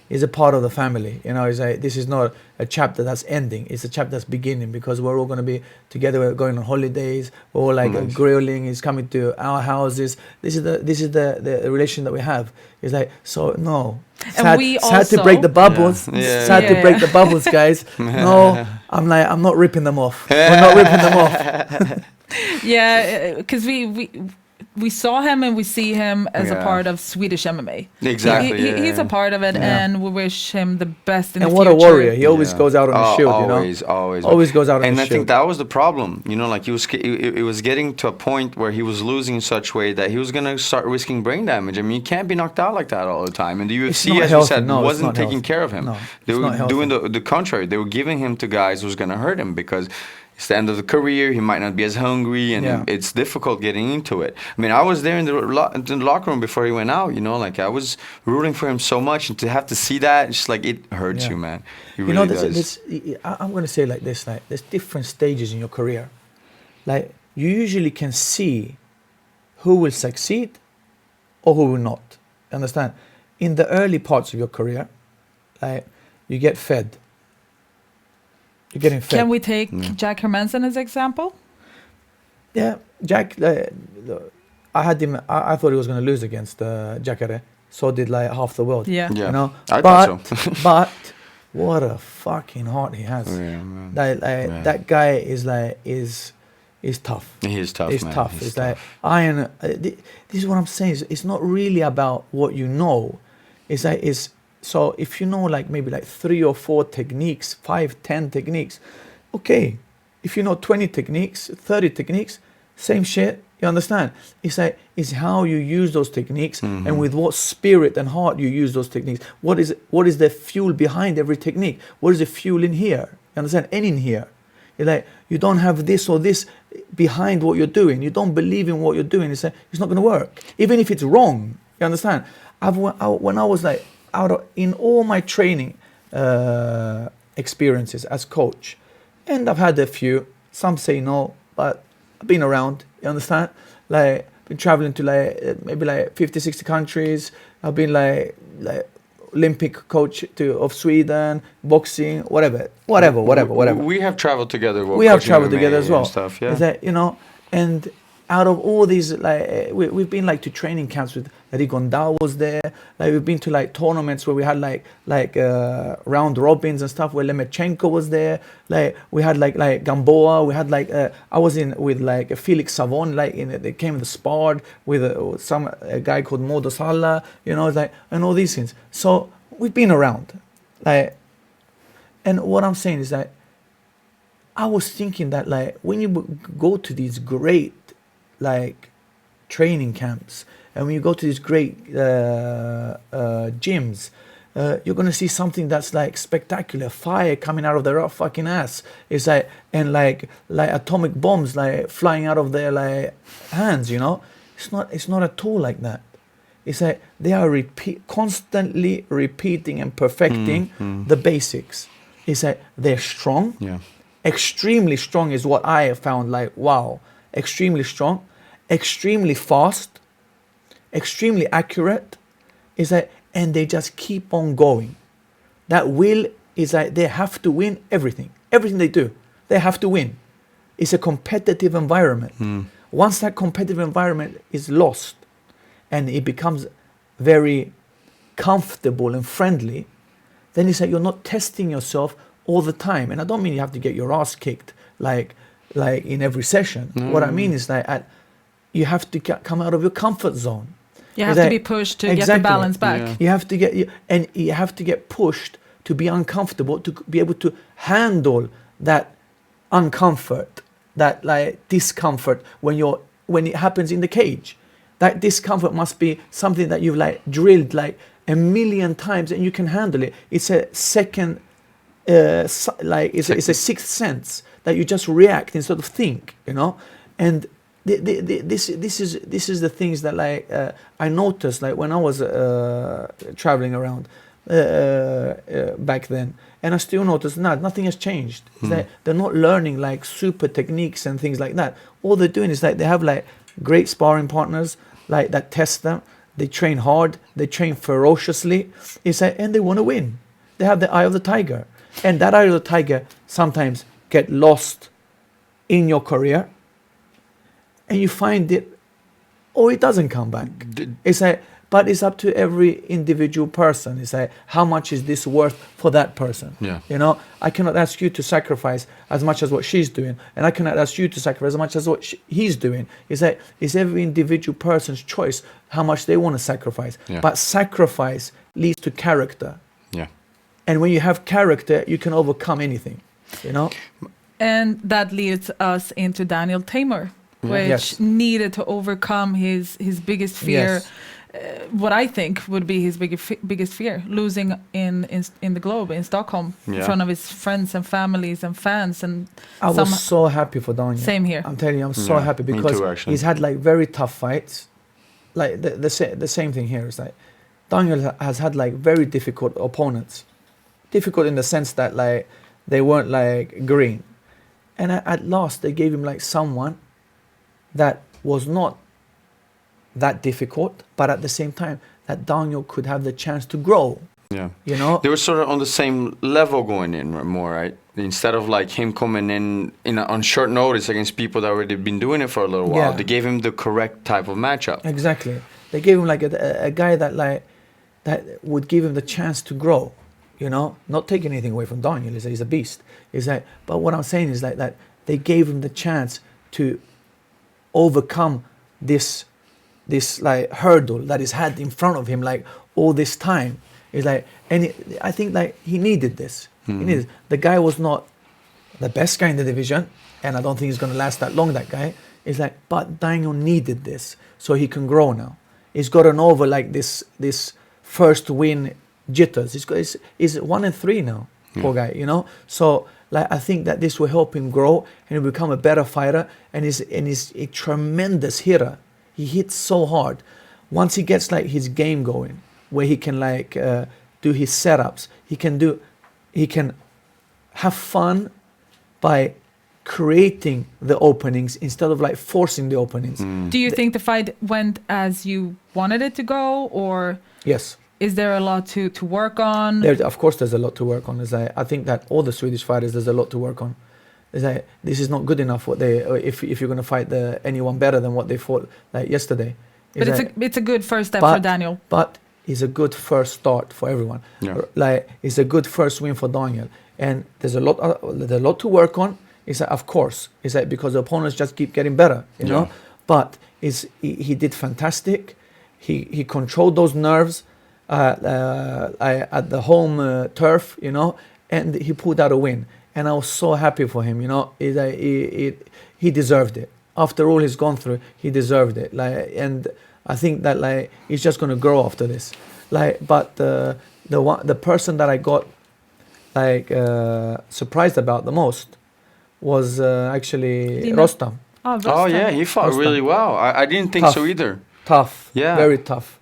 he's a part of the family. You know, he's like, this is not a chapter that's ending. It's a chapter that's beginning because we're all going to be together. We're going on holidays. We're all like grilling. He's coming to our houses. This is the relation that we have. It's like, so no. And we also sad to break the bubbles. Sad to break the bubbles, guys. No, I'm not ripping them off. We're not ripping them off. Yeah, because we saw him and we see him as a part of Swedish MMA. Exactly. He's a part of it, and we wish him the best in the And future. what a warrior! He always goes out on the shield. Always goes out on and the I shield. think that was the problem. Like it was getting to a point where he was losing in such way that he was gonna start risking brain damage. I mean, you can't be knocked out like that all the time. And the UFC, as you said, wasn't taking care of him. No, they were doing the contrary. They were giving him to guys who's gonna hurt him because it's the end of the career. He might not be as hungry, and it's difficult getting into it. I mean, I was there in the locker room before he went out. Like I was rooting for him so much, and to have to see that, it's like it hurts you, man. It really does. I'm going to say it like this: like there's different stages in your career. Like you usually can see who will succeed or who will not. Understand? In the early parts of your career, like you get fed. You're getting fed. Can we take Jack Hermansson as example? Yeah, Jack. I had him. I thought he was going to lose against Jacare. So did like half the world. Yeah. I thought so. But what a fucking heart he has. That guy is tough. He is tough. He's man. tough. He's It's tough. like iron. This is what I'm saying. It's not really about what you know. So if you know like maybe like 3 or 4 techniques, 5, 10 techniques, okay. If you know 20 techniques, 30 techniques, same shit. You understand? It's how you use those techniques and with what spirit and heart you use those techniques. What is the fuel behind every technique? What is the fuel in here? You understand? And in here. You don't have this or this behind what you're doing. You don't believe in what you're doing. It's not going to work. Even if it's wrong. You understand? When I was like, in all my training experiences as coach, and I've had a few, some say no, but I've been around, you understand? Like, been traveling to maybe 50, 60 countries. I've been like Olympic coach of Sweden, boxing, whatever. We have traveled together. We have traveled together as well. Stuff, yeah. Is that, and out of all these, we've been to training camps with Rigonda was there. We've been to tournaments where we had round robins and stuff where Lemechenko was there. We had Gamboa. We had I was in with Felix Savon. They came the sparred with a guy called Modo Salla. And all these things. So we've been around. And what I'm saying is that I was thinking that when you go to these great training camps, and when you go to these great gyms, you're gonna see something that's spectacular, fire coming out of their fucking ass. It's and atomic bombs flying out of their hands. It's not at all like that. It's they are constantly repeating and perfecting the basics. It's they're strong, extremely strong is what I have found. Wow, extremely strong. Extremely fast, extremely accurate, and they just keep on going. That will is they have to win everything they do. They have to win. It's a competitive environment. Once that competitive environment is lost, and it becomes very comfortable and friendly, then you're not testing yourself all the time. And I don't mean you have to get your ass kicked like in every session. What I mean is you have to come out of your comfort zone. You have to be pushed to get the balance back. Yeah. You have to get pushed to be uncomfortable, to be able to handle that uncomfort, that discomfort when it happens in the cage. That discomfort must be something that you've drilled 1,000,000 times, and you can handle it. It's a second, it's a sixth sense that you just react instead of think, and. This is the things that I noticed when I was traveling around back then, and I still notice nothing has changed. They're not learning super techniques and things like that. All they're doing is they have great sparring partners that test them. They train hard, they train ferociously, and they want to win. They have the eye of the tiger, and that eye of the tiger sometimes get lost in your career. And you find it, or it doesn't come back. But it's up to every individual person. It's like, how much is this worth for that person? Yeah. You know, I cannot ask you to sacrifice as much as what she's doing, and I cannot ask you to sacrifice as much as what he's doing. It's like, it's every individual person's choice how much they want to sacrifice. Yeah. But sacrifice leads to character. Yeah. And when you have character, you can overcome anything, you know? And that leads us into Daniel Teymur, which Yes. needed to overcome his biggest fear. Yes. What I think would be his biggest fear, losing in the globe, in Stockholm, in Yeah. front of his friends and families and fans. And I was so happy for Daniel. Same here. I'm telling you, I'm so Yeah, happy me because too, actually. he's had like very tough fights. Like the same thing here is like Daniel has had like very difficult opponents. Difficult in the sense that like they weren't like green. And at last they gave him like someone that was not that difficult, but at the same time that Daniel could have the chance to grow. Yeah. You know? They were sort of on the same level going in more, right? Instead of like him coming in on short notice against people that already been doing it for a little while, Yeah. they gave him the correct type of matchup. Exactly. They gave him like a guy that like that would give him the chance to grow. You know, not taking anything away from Daniel. He's a beast. Is that? But what I'm saying is like that they gave him the chance to overcome this like hurdle that he's had in front of him like all this time. It's like, and I think like he needed this. He needed. The guy was not the best guy in the division, and I don't think he's going to last that long. That guy is like, but Daniel needed this so he can grow now. He's gotten over like this first win jitters. He's 1-3 now, poor guy. You know, so like I think that this will help him grow and he'll become a better fighter. And he's a tremendous hitter. He hits so hard. Once he gets like his game going, where he can like do his setups, he can have fun by creating the openings instead of like forcing the openings. do you think the fight went as you wanted it to go, or Yes. is there a lot to work on? Of course, there's a lot to work on. I think that all the Swedish fighters, there's a lot to work on. This is not good enough. If you're going to fight anyone better than what they fought like yesterday. But it's a good first step for Daniel. But it's a good first start for everyone. Yeah. Like it's a good first win for Daniel. And there's a lot to work on. It's like, of course, it's like because the opponents just keep getting better, you know. But he did fantastic. He controlled those nerves. At the home turf, you know, and he pulled out a win, and I was so happy for him, you know. He deserved it. After all he's gone through, he deserved it. Like, and I think that like he's just gonna grow after this. Like, but the person that I got like surprised about the most was actually Dina. Rostam. Oh yeah, he fought Rostam. really well. I didn't think Tough. so either. Tough, Yeah. very tough.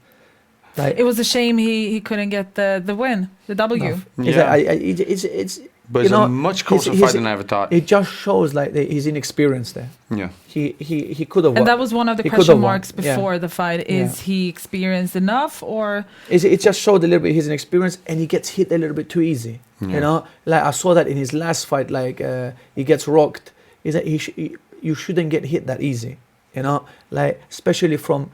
Like, It was a shame he couldn't get the win, the W. It's Yeah. like, it's But you it's know, a much closer his- fight than I ever thought. it just shows like his inexperience there. Yeah. He could have won. And that was one of the He could question have won, marks yeah. before the fight. Is he experienced enough, or It just showed a little bit his inexperience, and he gets hit a little bit too easy. Yeah. You know, like I saw that in his last fight. Like he gets rocked. Is that you shouldn't get hit that easy. You know, like especially from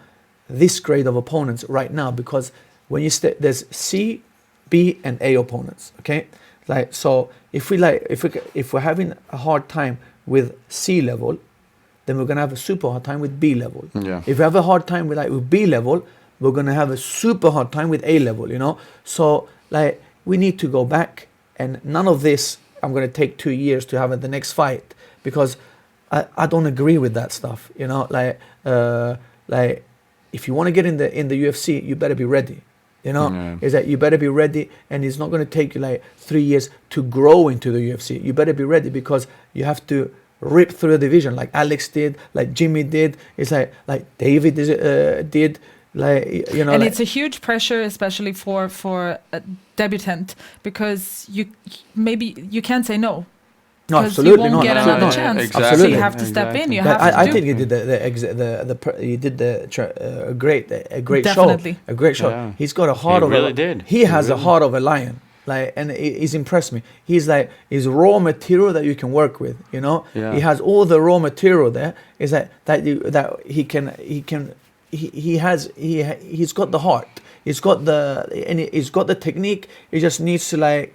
this grade of opponents right now, because when you there's C, B, and A opponents. Okay, like so if we're having a hard time with C level, then we're gonna have a super hard time with B level. Yeah. If we have a hard time with B level, we're gonna have a super hard time with A level. You know, so like we need to go back, and none of this I'm gonna take 2 years to have at the next fight, because I don't agree with that stuff. You know, like if you want to get in the UFC, you better be ready. You know, Yeah. is that you better be ready, and it's not going to take you like 3 years to grow into the UFC. You better be ready, because you have to rip through a division like Alex did, like Jimmy did. It's like David did, like you know. and like, it's a huge pressure, especially for a debutant, because you can't say no. no, 'Cause absolutely you won't not. get absolutely another not. chance. Exactly. So you have to step in. You have to I do. think he did a great Definitely. show. A great show. Yeah. He's got a heart He of really a did. He has a heart of a lion. Like, and he's impressed me. He's like, he's raw material that you can work with. You know, Yeah. he has all the raw material there. Is that he's got the heart. He's got the technique. He just needs to like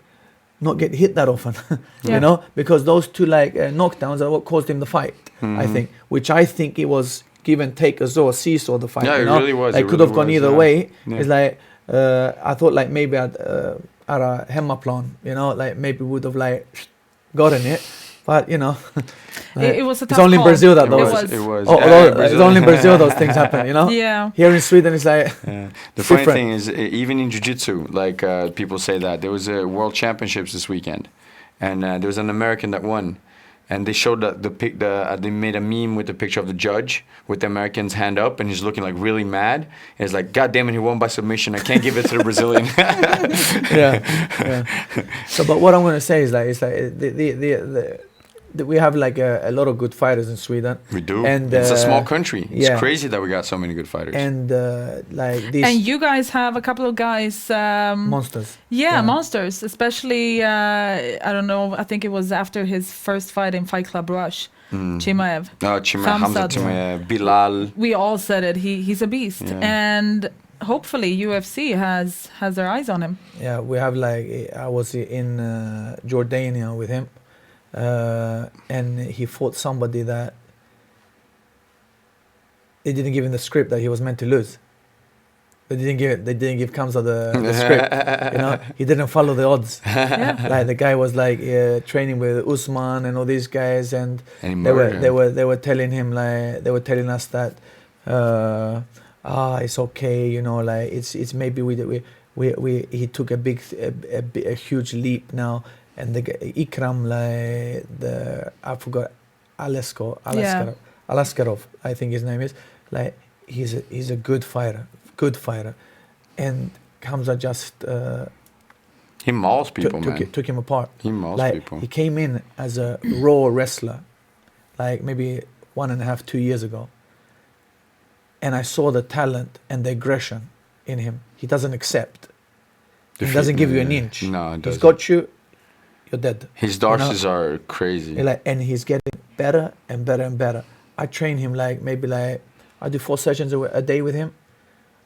not get hit that often, you know, because those two like knockdowns are what caused him the fight. I think, which I think it was give and take as well, seesaw the fight. Yeah, you it know? really was. Like It could really have gone was, either yeah. way. Yeah. It's like I thought like maybe at a hemmaplan, you know, like maybe would have like gotten it, but you know, like, It was a tough it's only in call. Brazil that It those. was. It was. Oh, it's only in Brazil those things happen, you know. Yeah. Here in Sweden, it's like The funny different. thing is, even in jiu-jitsu, like people say that there was a world championships this weekend, and there was an American that won, and they showed they made a meme with the picture of the judge with the American's hand up, and he's looking like really mad. And it's like, God damn it, he won by submission. I can't give it to the Brazilian. yeah. So, but what I'm gonna say is like it's like we have like a lot of good fighters in Sweden. We do. And it's a small country. It's yeah. crazy that we got so many good fighters. And like these And you guys have a couple of guys. monsters. Yeah, monsters. Especially, I don't know. I think it was after his first fight in Fight Club Rush, Chimaev. Hamza Chimaev, Bilal. We all said it. He's a beast, and hopefully UFC has their eyes on him. Yeah, we have like I was in Jordania with him, and he fought somebody that they didn't give him the script that he was meant to lose. They didn't give Kamsa the script. You know, he didn't follow the odds. Like the guy was like training with Usman and all these guys, and they were telling him like they were telling us that it's okay, you know, like it's maybe we he took a huge leap now, and the Ikram like I forgot Alaskarov, I think his name is, like he's a good fighter, and Kamsa just he mauls people, took him apart. He mauls like, people. He came in as a raw wrestler, like maybe 1.5, 2 years ago, and I saw the talent and the aggression in him. He doesn't accept. He doesn't give you an inch. No, he's got you. You're dead. His darces are crazy. And he's getting better and better and better. I train him like I do 4 sessions a day with him.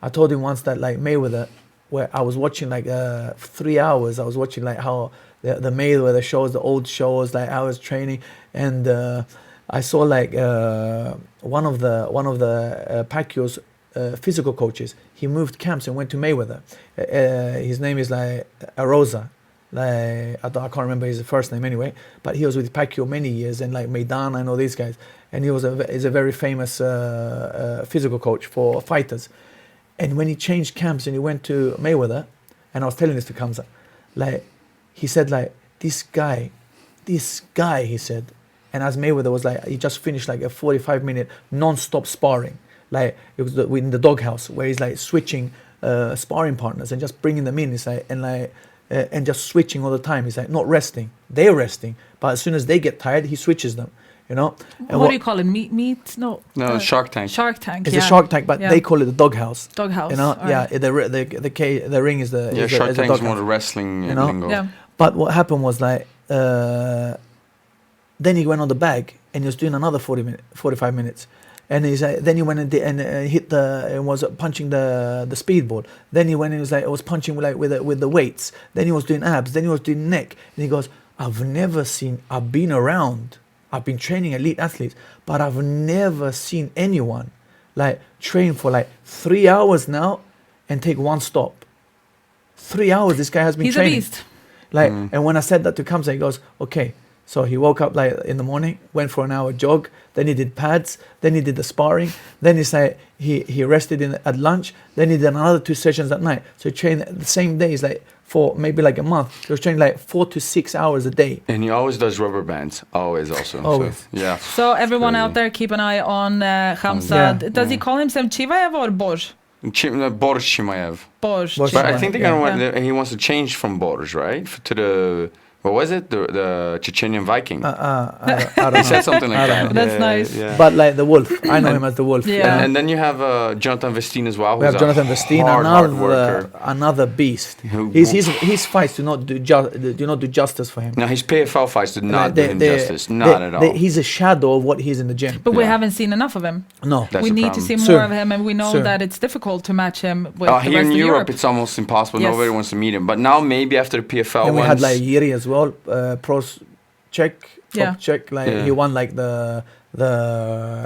I told him once that like Mayweather, where I was watching like 3 hours. I was watching like how the Mayweather shows, the old shows, like I was training, and I saw like one of the Pacquiao's physical coaches. He moved camps and went to Mayweather. His name is like Arosa. Like I can't remember his first name anyway, but he was with Pacquiao many years, and like Maidana and all these guys, and he's a very famous physical coach for fighters. And when he changed camps and he went to Mayweather, and I was telling this to Kamsa, like he said like this guy, he said, and as Mayweather was like, he just finished like a 45-minute non-stop sparring, like it was in the doghouse where he's like switching sparring partners and just bringing them in. He's like and just switching all the time. He's like not resting. They're resting, but as soon as they get tired, he switches them. You know. And what do you call it? Meat? No. Shark Tank. Shark Tank. It's a Shark Tank, but they call it the doghouse. Doghouse. You know. Right. The ring is the. Shark Tank is more doghouse. the wrestling You know? lingo. Yeah. But what happened was like, then he went on the bag and he was doing another 45 minutes. And he's like, then he went and hit and was punching the speedboard. Then he went and he was punching like with the weights. Then he was doing abs. Then he was doing neck. And he goes, I've been around. I've been training elite athletes, but I've never seen anyone like train for like 3 hours now and take one stop. 3 hours this guy has been training. He's a beast. Like, and when I said that to Kamsa, he goes, okay. So he woke up like in the morning, went for an hour jog, then he did pads, then he did the sparring, then he's like he rested at lunch, then he did another 2 sessions at night. So he trained the same days like for maybe like a month. He was training like 4 to 6 hours a day. And he always does rubber bands, always also. Always. So, yeah. So everyone crazy. out there, keep an eye on Khamzat. Yeah. Does he call himself Chimaev or Borj? Borj Chimaev. Borj. Borj. But I think Yeah. he wants to change from Borj, right? To the what was it? The Chechenian Viking. I He don't said know. something like that. That's nice. But like the wolf, I know him as the wolf. Yeah. And then you have Jonathan Vestine as well. We have Jonathan Vestine, hard worker. another beast. Who- His fights do not do justice for him. No, his PFL fights did not They- do him they- justice. Not at all. He's a shadow of what he's in the gym. But we Yeah. haven't seen enough of him. No. That's we the need to problem. see more Soon. of him, and we know Soon. that it's difficult to match him with the Here rest in of Europe, Europe. it's almost impossible. Yes. Nobody wants to meet him. But now maybe after the PFL And we ones, had like Yuri as well, pros Czech, top Yeah. Czech. Like Yeah. he won like the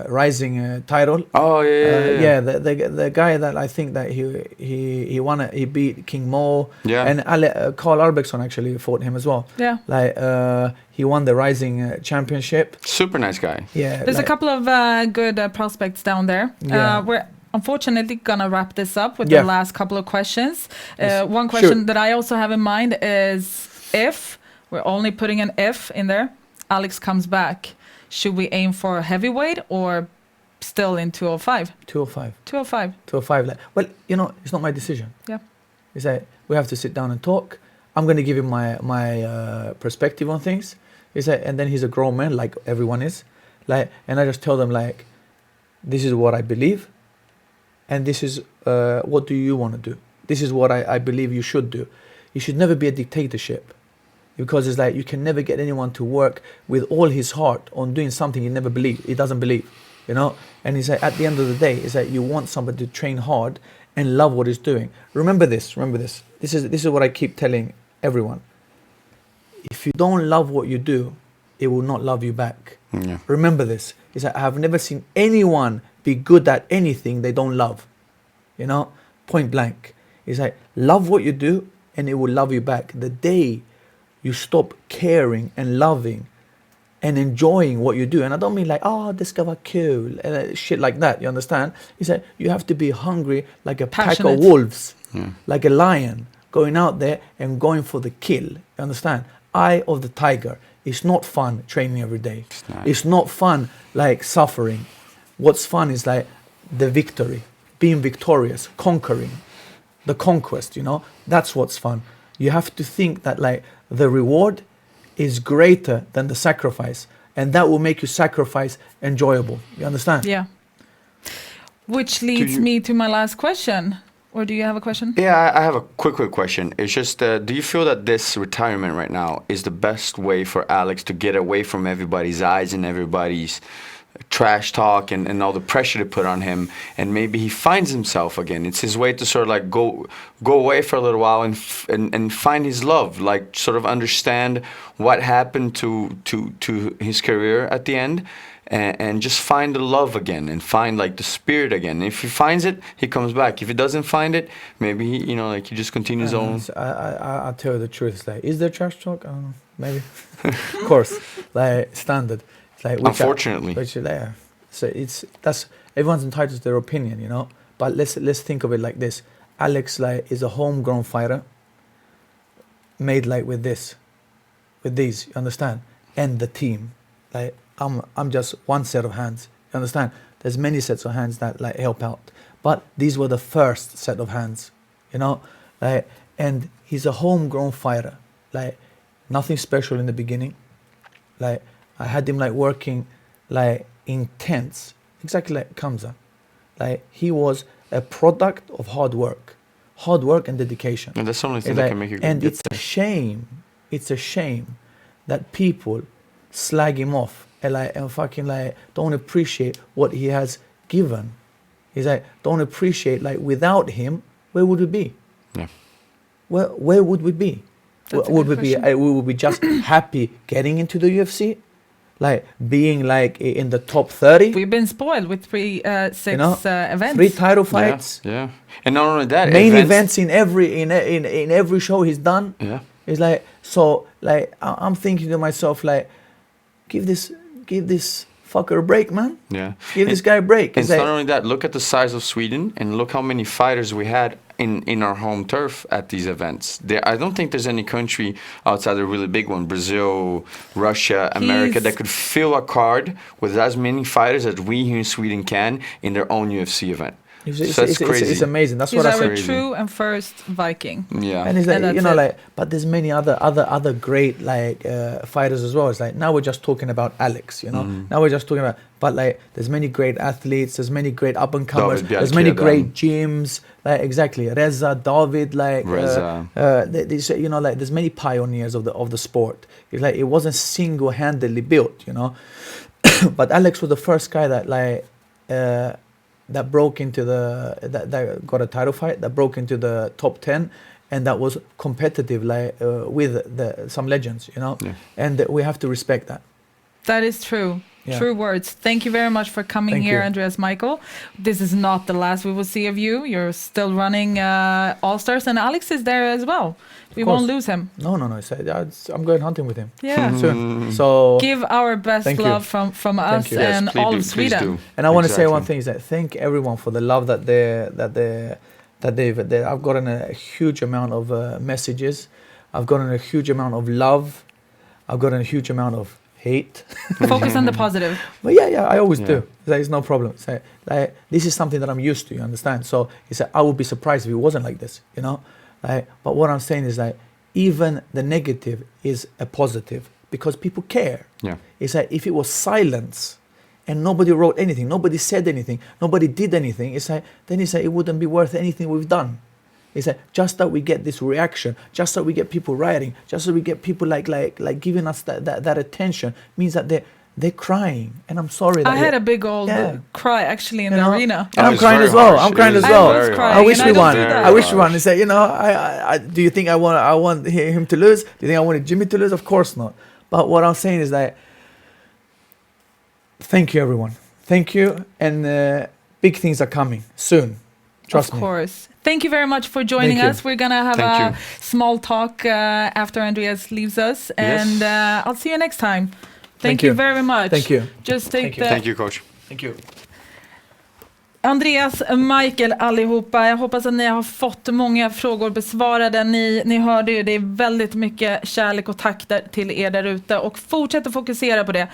rising title. oh yeah. The guy that I think that he won it. He beat King Mo. Yeah. And Carl Arbeksson actually fought him as well. Yeah. Like he won the rising championship. Super nice guy. Yeah. There's like, a couple of good prospects down there. Yeah. We're unfortunately gonna wrap this up with Yeah. the last couple of questions. Yes. One question Sure. that I also have in mind is if, we're only putting an if in there, Alex comes back, should we aim for heavyweight or still in 205? 205. 205. 205. Like, well, you know, it's not my decision. Yeah. It's like we have to sit down and talk. I'm going to give him my perspective on things. It's like, and then he's a grown man, like everyone is. Like, and I just tell them like, this is what I believe, and this is what do you want to do? This is what I believe you should do. You should never be a dictatorship, because it's like you can never get anyone to work with all his heart on doing something he doesn't believe, you know. And it's like at the end of the day, it's like you want somebody to train hard and love what he's doing. Remember this. This is what I keep telling everyone. If you don't love what you do, it will not love you back. Yeah. Remember this. It's like I have never seen anyone be good at anything they don't love. You know, point blank. It's like love what you do and it will love you back. The day you stop caring and loving and enjoying what you do, and I don't mean like, oh, this guy was cool and shit like that, you understand? It's like you have to be hungry like a pack Passionate. of wolves, like a lion going out there and going for the kill, you understand? Eye of the tiger. It's not fun training every day. It's not fun like suffering. What's fun is like the victory, being victorious, conquering, the conquest, you know? That's what's fun. You have to think that like the reward is greater than the sacrifice, and that will make your sacrifice enjoyable. You understand? Yeah. Which leads me to my last question. Or do you have a question? Yeah, I have a quick question. It's just, do you feel that this retirement right now is the best way for Alex to get away from everybody's eyes and everybody's trash talk and all the pressure to put on him, and maybe he finds himself again? It's his way to sort of like go away for a little while and find his love, like sort of understand what happened to his career at the end, and just find the love again and find like the spirit again. If he finds it, he comes back. If he doesn't find it, maybe he, you know, like he just continues on. I'll tell you the truth. It's like, is there trash talk? I don't know. Maybe. Of course. Like standard. It's like, Unfortunately. So that's everyone's entitled to their opinion, you know. But let's think of it like this. Alex like is a homegrown fighter, made like with these, you understand? And the team. Like I'm just one set of hands. You understand? There's many sets of hands that like help out. But these were the first set of hands, you know? Like, and he's a homegrown fighter. Like nothing special in the beginning. Like I had him like working like intense, exactly like Kamza. Like he was a product of hard work and dedication. And that's the only thing It's that like- can make you and get it's a shame that people slag him off and fucking like don't appreciate what he has given. He's like, don't appreciate like without him, where would we be? Yeah. Where would we be? That's a Would good we be? question. We would be just happy getting into the UFC, like being like in the top 30. We've been spoiled with six You know, events. 3 title fights, Yeah. And not only that, main events in every show he's done. Yeah. It's like, so like I'm thinking to myself like, give this fucker a break, man. Yeah. Give this guy a break. And It's it's like, not only that, look at the size of Sweden and look how many fighters we had in our home turf at these events. I don't think there's any country outside the really big one, Brazil, Russia, America, that could fill a card with as many fighters as we here in Sweden can in their own UFC event. It's amazing. That's He's what I our said. true and first Viking. Yeah. And it's like, And you that's know, it. like, but there's many other great fighters as well. It's like now we're just talking about Alex, you know. Now we're just talking about, but like there's many great athletes, there's many great up and comers, there's many great gyms, like exactly Reza, David, like you know, like there's many pioneers of the sport. It's like it wasn't single-handedly built, you know. But Alex was the first guy that that broke into that got a title fight, that broke into the top 10, and that was competitive with some legends, you know. And we have to respect that. That is true. Yeah. True words. Thank you very much for coming Thank here, you. Andreas Michael. This is not the last we will see of you. You're still running All-Stars, and Alex is there as well. We won't lose him. No. I'm going hunting with him. Yeah. Soon. So give our best Thank you. love from us you. and Yes, all please of Sweden. do. And I want to say one thing is that thank everyone for the love that I've gotten a huge amount of messages. I've gotten a huge amount of love. I've gotten a huge amount of hate. Focus on the positive. But yeah, I always do. It's no problem. So, like, this is something that I'm used to, you understand? So it's like, I would be surprised if it wasn't like this, you know? But what I'm saying is that even the negative is a positive because people care. Yeah. It's like if it was silence and nobody wrote anything, nobody said anything, nobody did anything, then it wouldn't be worth anything we've done. It's like just that we get this reaction, just that we get people writing, just that we get people like giving us that attention means that they're crying. And I'm sorry that I had a big old cry actually in the arena. And I'm crying as well. I'm crying as well. I wish we won. I wish we won. And say, you know, I do you think I want him to lose? Do you think I wanted Jimmy to lose? Of course not. But what I'm saying is that thank you, everyone. Thank you, and big things are coming soon. Trust me. Of course. Thank you very much for joining us. We're going to have a small talk after Andreas leaves us, and I'll see you next time. Thank you very much. Thank you. Just take Thank you, coach. Thank you. Andreas, Michael, allihopa. Jag hoppas att ni har fått många frågor besvarade. Ni hörde ju, det är väldigt mycket kärlek och tack till er där ute. Och fortsätt att fokusera på det.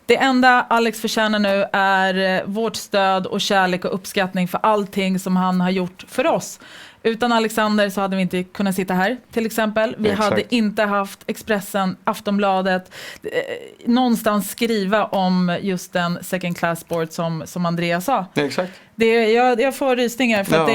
Det enda Alex förtjänar nu är vårt stöd och kärlek och uppskattning för allting som han har gjort för oss. Utan Alexander så hade vi inte kunnat sitta här, till exempel. Vi hade inte haft Expressen, Aftonbladet, någonstans skriva om just den second class sport som Andreas sa. Exakt. Jag får rysningar för att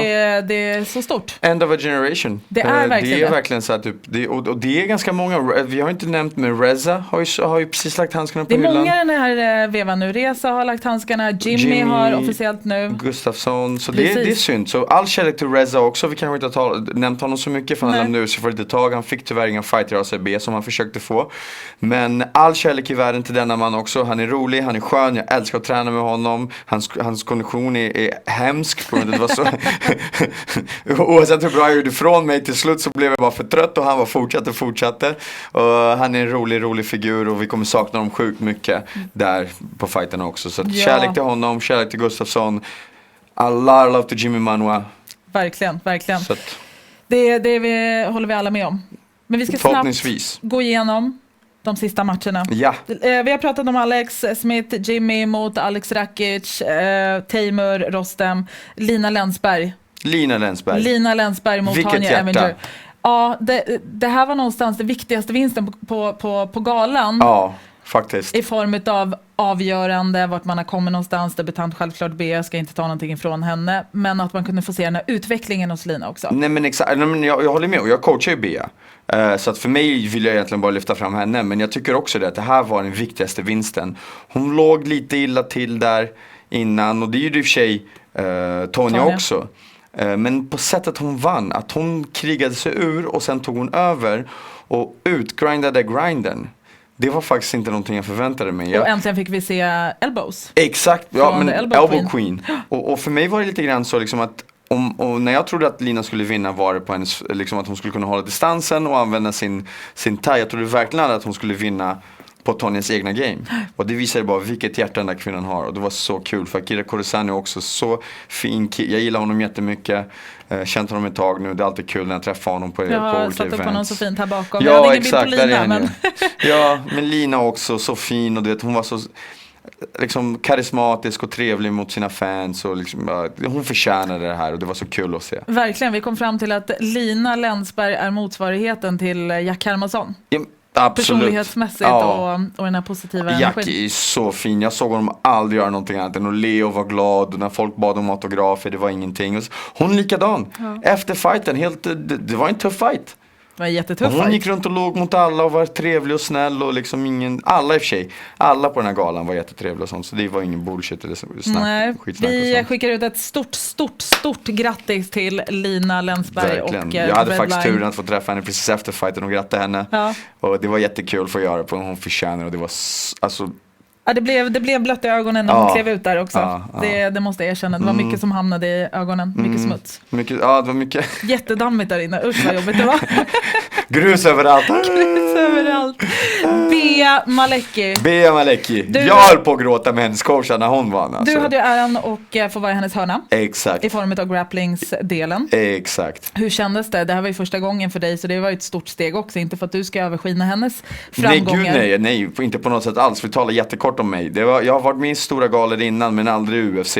det är så stort. End of a generation. Det är verkligen det. Är verkligen så att och det är ganska många. Vi har inte nämnt, men Reza har ju precis lagt handskarna på hyllan. Det är många den här vevan nu. Reza har lagt handskarna, Jimmy har officiellt nu. Gustafssons. Så det är synd. Så all kärlek till Reza också. Vi kanske inte har nämnt honom så mycket för han lämnade ut sig för lite tag. Han fick tyvärr inga fighter av CB som han försökte få. Men all kärlek i världen till denna man också. Han är rolig, han är skön. Jag älskar att träna med honom. Hans kondition är hemsk. Det var så. Oavsett hur bra jag gjorde ifrån mig, till slut så blev jag bara för trött och han var fortsatte. Och han är en rolig figur och vi kommer sakna dem sjukt mycket där på fighterna också. Så kärlek till honom, kärlek till Gustafsson. Alla love till Jimmy Manua. Verkligen. Så det håller vi alla med om. Men vi ska snabbt gå igenom de sista matcherna. Ja. Vi har pratat om Alex Smith, Jimmy mot Alex Rakic, Teymur, Rostem, Lina Länsberg mot Tanja Avenger. Ja, det här var någonstans det viktigaste vinsten på galan. Ja, faktiskt. I form av avgörande, vart man har kommit någonstans. Debutant självklart Bea, ska inte ta någonting ifrån henne. Men att man kunde få se den här utvecklingen hos Lina också. Nej men exakt, jag håller med och jag coachar ju Bea. Så att för mig vill jag egentligen bara lyfta fram henne. Men jag tycker också att det här var den viktigaste vinsten. Hon låg lite illa till där innan och det är ju i och för sig Tonja också. Men på sättet hon vann, att hon krigade sig ur och sen tog hon över och utgrindade grinden. Det var faktiskt inte någonting jag förväntade mig. Och äntligen fick vi se elbows. Exakt, ja, men elbow queen. Och för mig var det lite grann så liksom att och när jag trodde att Lina skulle vinna var det på hennes, liksom att hon skulle kunna hålla distansen och använda sin thai. Jag trodde verkligen att hon skulle vinna på Tonjas egna game. Och det visade bara vilket hjärta den där kvinnan har. Och det var så kul för Akira Korisani är också så fin. Jag gillar honom jättemycket. Känt honom ett tag nu. Det är alltid kul när jag träffar honom på olika events. Jag har satt upp honom så fint här bakom. Ja, jag hade ingen exakt, bild på Lina, men... Ja, men Lina också så fin. Och du vet, hon var så... liksom karismatisk och trevlig mot sina fans och liksom, hon förtjänade det här och det var så kul att se. Verkligen, vi kom fram till att Lina Länsberg är motsvarigheten till Jack Hermansson. Ja, absolut. Personlighetsmässigt och den här positiva Jack energin. är så fin. Jag såg honom aldrig göra någonting annat än att le och vara glad. Och när folk bad om autografer, det var ingenting. Hon likadan. Efter fighten, det var en tuff fight. Det var jättetuff. Hon gick runt och låg mot alla och var trevlig och snäll och liksom alla i och för sig. Alla på den här galan var jättetrevliga och sånt. Så det var ingen bullshit eller snack. Nej, Skitsnack vi skickar ut ett stort grattis till Lina Länsberg. Verkligen. Och jag hade Red faktiskt Line. turen att få träffa henne precis efter fighten och gratta henne. Ja. Och det var jättekul för att göra på hon förtjänar och det var alltså. Ja, det blev blött i ögonen när hon klev ut där också. Det måste jag erkänna. Det var mycket som hamnade i ögonen. Mycket smuts. Det var mycket. Jättedammigt där inne. Usch vad jobbigt det var. Grus överallt. Grus överallt. Bea Malecki. Bea Malecki. Jag höll på att gråta med hennes coach när hon vann. Alltså. Du hade ju äran att få vara i hennes hörna. Exakt. I form av grapplingsdelen. Exakt. Hur kändes det? Det här var ju första gången för dig så det var ju ett stort steg också. Inte för att du ska överskina hennes framgångar. Nej, inte på något sätt alls. Vi talar jättekort om mig. Jag har varit med i stora galor innan men aldrig i UFC.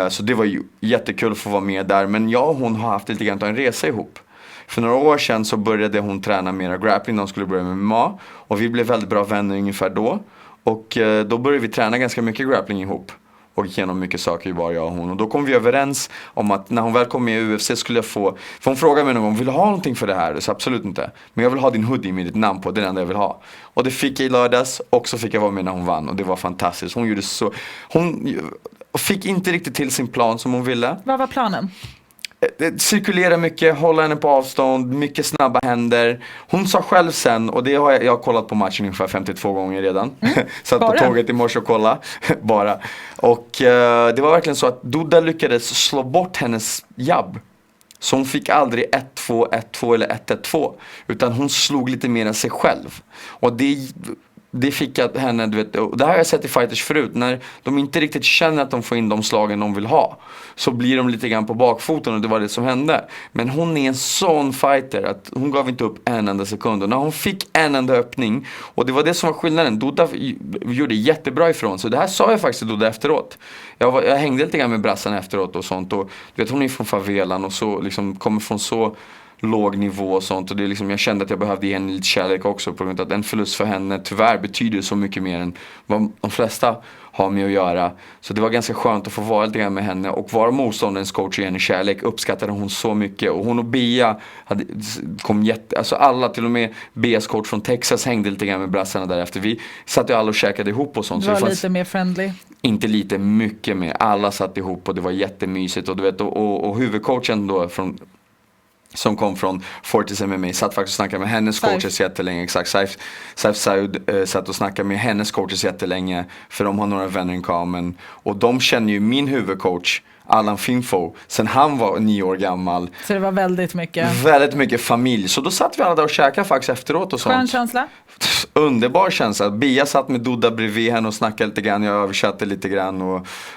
Så det var ju jättekul att få vara med där. Men jag och hon har haft lite grann en resa ihop. För några år sedan så började hon träna mera grappling. De skulle börja med MMA. Och vi blev väldigt bra vänner ungefär då. Och då började vi träna ganska mycket grappling ihop. Och igenom mycket saker bara jag och hon. Och då kom vi överens om att när hon väl kom med i UFC skulle jag få. För hon frågade mig någon gång, vill du ha någonting för det här? Så absolut inte. Men jag vill ha din hoodie med ditt namn på, det är det enda jag vill ha. Och det fick jag i lördags. Och så fick jag vara med när hon vann. Och det var fantastiskt. Hon gjorde så. Hon fick inte riktigt till sin plan som hon ville. Vad var planen? Cirkulera mycket, hålla henne på avstånd, mycket snabba händer. Hon sa själv sen, och det har jag har kollat på matchen ungefär 52 gånger redan. Satt på tåget i morse och kolla. Bara. Och det var verkligen så att Duda lyckades slå bort hennes jabb. Så hon fick aldrig 1-2, 1-2 eller 1-1-2. Utan hon slog lite mer än sig själv. Och det fick att henne, du vet, och det här har jag sett i fighters förut, när de inte riktigt känner att de får in de slagen de vill ha, så blir de lite grann på bakfoten, och det var det som hände. Men hon är en sån fighter att hhon gav inte upp en enda sekund, och när hon fick en enda öppning, och det var det som var skillnaden, Duda gjorde jättebra ifrån, så det här sa jag faktiskt till Duda efteråt. Jag hängde lite grann med brassan efteråt och sånt, och du vet, hon är från favelan och så liksom kommer från så låg nivå och sånt, och det är liksom, jag kände att jag behövde ge henne lite kärlek också, på grund av att en förlust för henne tyvärr betyder så mycket mer än vad de flesta har med att göra. Så det var ganska skönt att få vara lite grann med henne och vara motståndarens coach och ge henne kärlek, uppskattade hon så mycket. Och hon och Bea alltså alla, till och med Beas coach från Texas hängde lite grann med brassarna därefter. Vi satt ju alla och käkade ihop och sånt. Det var så det lite mer friendly. Inte lite, mycket mer. Alla satt ihop och det var jättemysigt, och du vet, och huvudcoachen då som kom från Fortis MMA satt faktiskt och snackade med hennes coaches jättelänge. Exakt, Saif Saud satt och snackade med hennes coaches jättelänge, för de har några vänner i kamen, och de känner ju min huvudcoach Allan Finfo sen han var 9 år gammal. Så det var väldigt mycket familj. Så då satt vi alla där och käkade faktiskt efteråt och sånt. Skön känsla? Underbar känsla. Bea satt med Duda bredvid henne och snackade lite grann. Jag översatte lite grann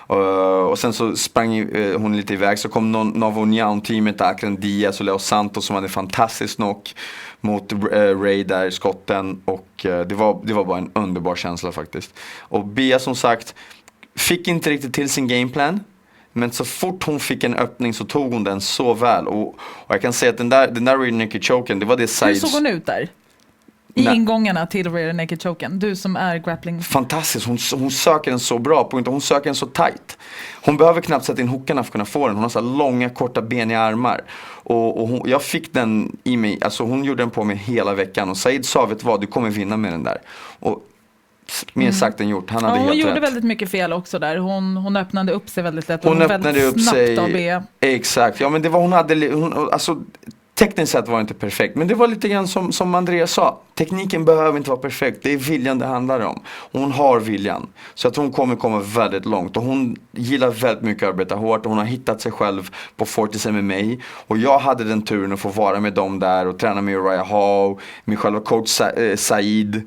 och sen så sprang hon lite iväg. Så kom Navonian-teamet, Akran Diaz och Leo Santos, som hade fantastisk knock mot Ray där, skotten. Och det var bara en underbar känsla faktiskt. Och Bea, som sagt, fick inte riktigt till sin gameplan. Men så fort hon fick en öppning så tog hon den så väl. Och jag kan säga att den där rear naked choken, det var det sides. Hur såg hon ut där? I ingångarna till rear naked choken. Du som är grappling. Fantastiskt. Hon söker den så bra. Hon söker den så tight. Hon behöver knappt sätta in hookarna för att kunna få den. Hon har så långa, korta ben i armar. Och jag fick den i mig. Alltså hon gjorde den på mig hela veckan. Och Said sa, vet vad, du kommer vinna med den där. Och mer sagt än gjort. Han hade helt rätt. Hon gjorde väldigt mycket fel också där. Hon öppnade upp sig väldigt lätt. Hon öppnade väldigt upp sig. Av Bea. Exakt. Ja, men det var alltså tekniskt sett var det inte perfekt. Men det var lite grann som Andreas sa. Tekniken behöver inte vara perfekt. Det är viljan det handlar om. Hon har viljan. Så att hon kommer komma väldigt långt. Och hon gillar väldigt mycket att arbeta hårt. Och hon har hittat sig själv på Fortis MMA. Och jag hade den turen att få vara med dem där. Och träna med Uriah Hall. Med själva coach Said.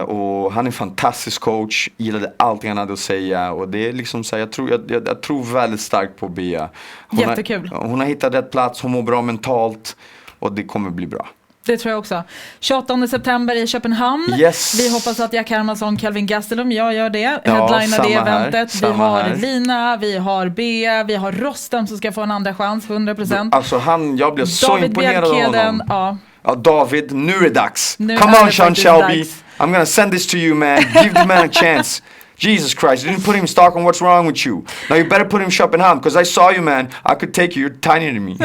Och han är en fantastisk coach. Gillade allting han hade att säga. Och det är liksom så här, jag tror väldigt starkt på Bea. Jättekul. Hon har hittat rätt plats. Hon mår bra mentalt. Och det kommer bli bra. Det tror jag också. 28 september i Köpenhamn. Yes. Vi hoppas att Jack Hermansson, Calvin Gastelum, jag gör det. Ja, Headlinar det eventet. Vi har här. Lina, vi har Bea, vi har Rostem som ska få en andra chans, 100%. Alltså jag blev så David imponerad av honom. Ja. Ja, David, nu är det dags. Nu Come är on, det Sean faktiskt Shelby. dags. I'm gonna send this to you, man. Give the man a chance. Jesus Christ, you didn't put him in Stockholm, what's wrong with you? Now you better put him in Köpenhamn, because I saw you, man. I could take you, you're tinier than me.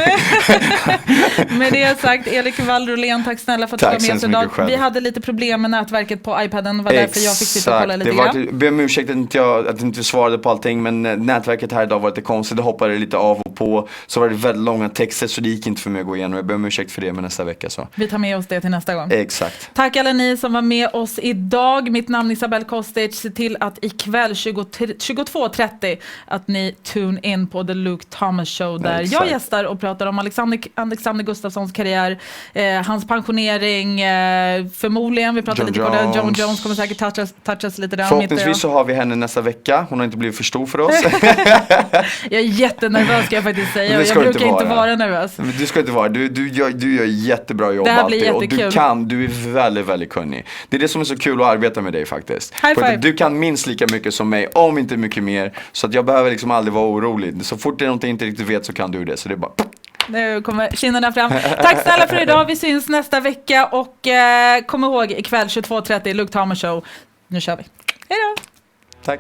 Med det sagt, Erik Wallrolén, tack snälla för att du var med oss idag. Vi hade lite problem med nätverket på iPaden, det var därför jag fick sitta och kolla lite grann. Jag ber om ursäkt att jag inte svarade på allting, men nätverket här idag var lite konstigt. Det hoppade lite av och på, så var det väldigt långa texter, så det gick inte för mig att gå igenom. Jag ber om ursäkt för det, men nästa vecka så. Vi tar med oss det till nästa gång. Exakt. Tack alla ni som var med oss idag. Mitt namn är Isabelle Kostic. Se till att ikväll 22.30 att ni tune in på The Luke Thomas Show där jag gästar och pratar om Alexander Gustafssons karriär, hans pensionering, förmodligen, vi pratar lite på det. John Jones kommer säkert touchas lite där. Förhoppningsvis så har vi henne nästa vecka. Hon har inte blivit för stor för oss. Jag är jättenervös ska jag faktiskt säga. Jag brukar inte vara nervös. Du ska inte vara. Du gör jättebra jobb det här blir alltid. jättekul. Och du är väldigt, väldigt kunnig. Det är det som är så kul att arbeta med dig faktiskt. High five. Du kan minst lika mycket som mig, om inte mycket mer. Så att jag behöver liksom aldrig vara orolig. Så fort det är något jag inte riktigt vet så kan du det. Så det är bara... Nu kommer kinderna fram. Tack snälla för idag. Vi syns nästa vecka. Och kom ihåg ikväll 22.30 Luke Thomas Show. Nu kör vi. Hej då. Tack.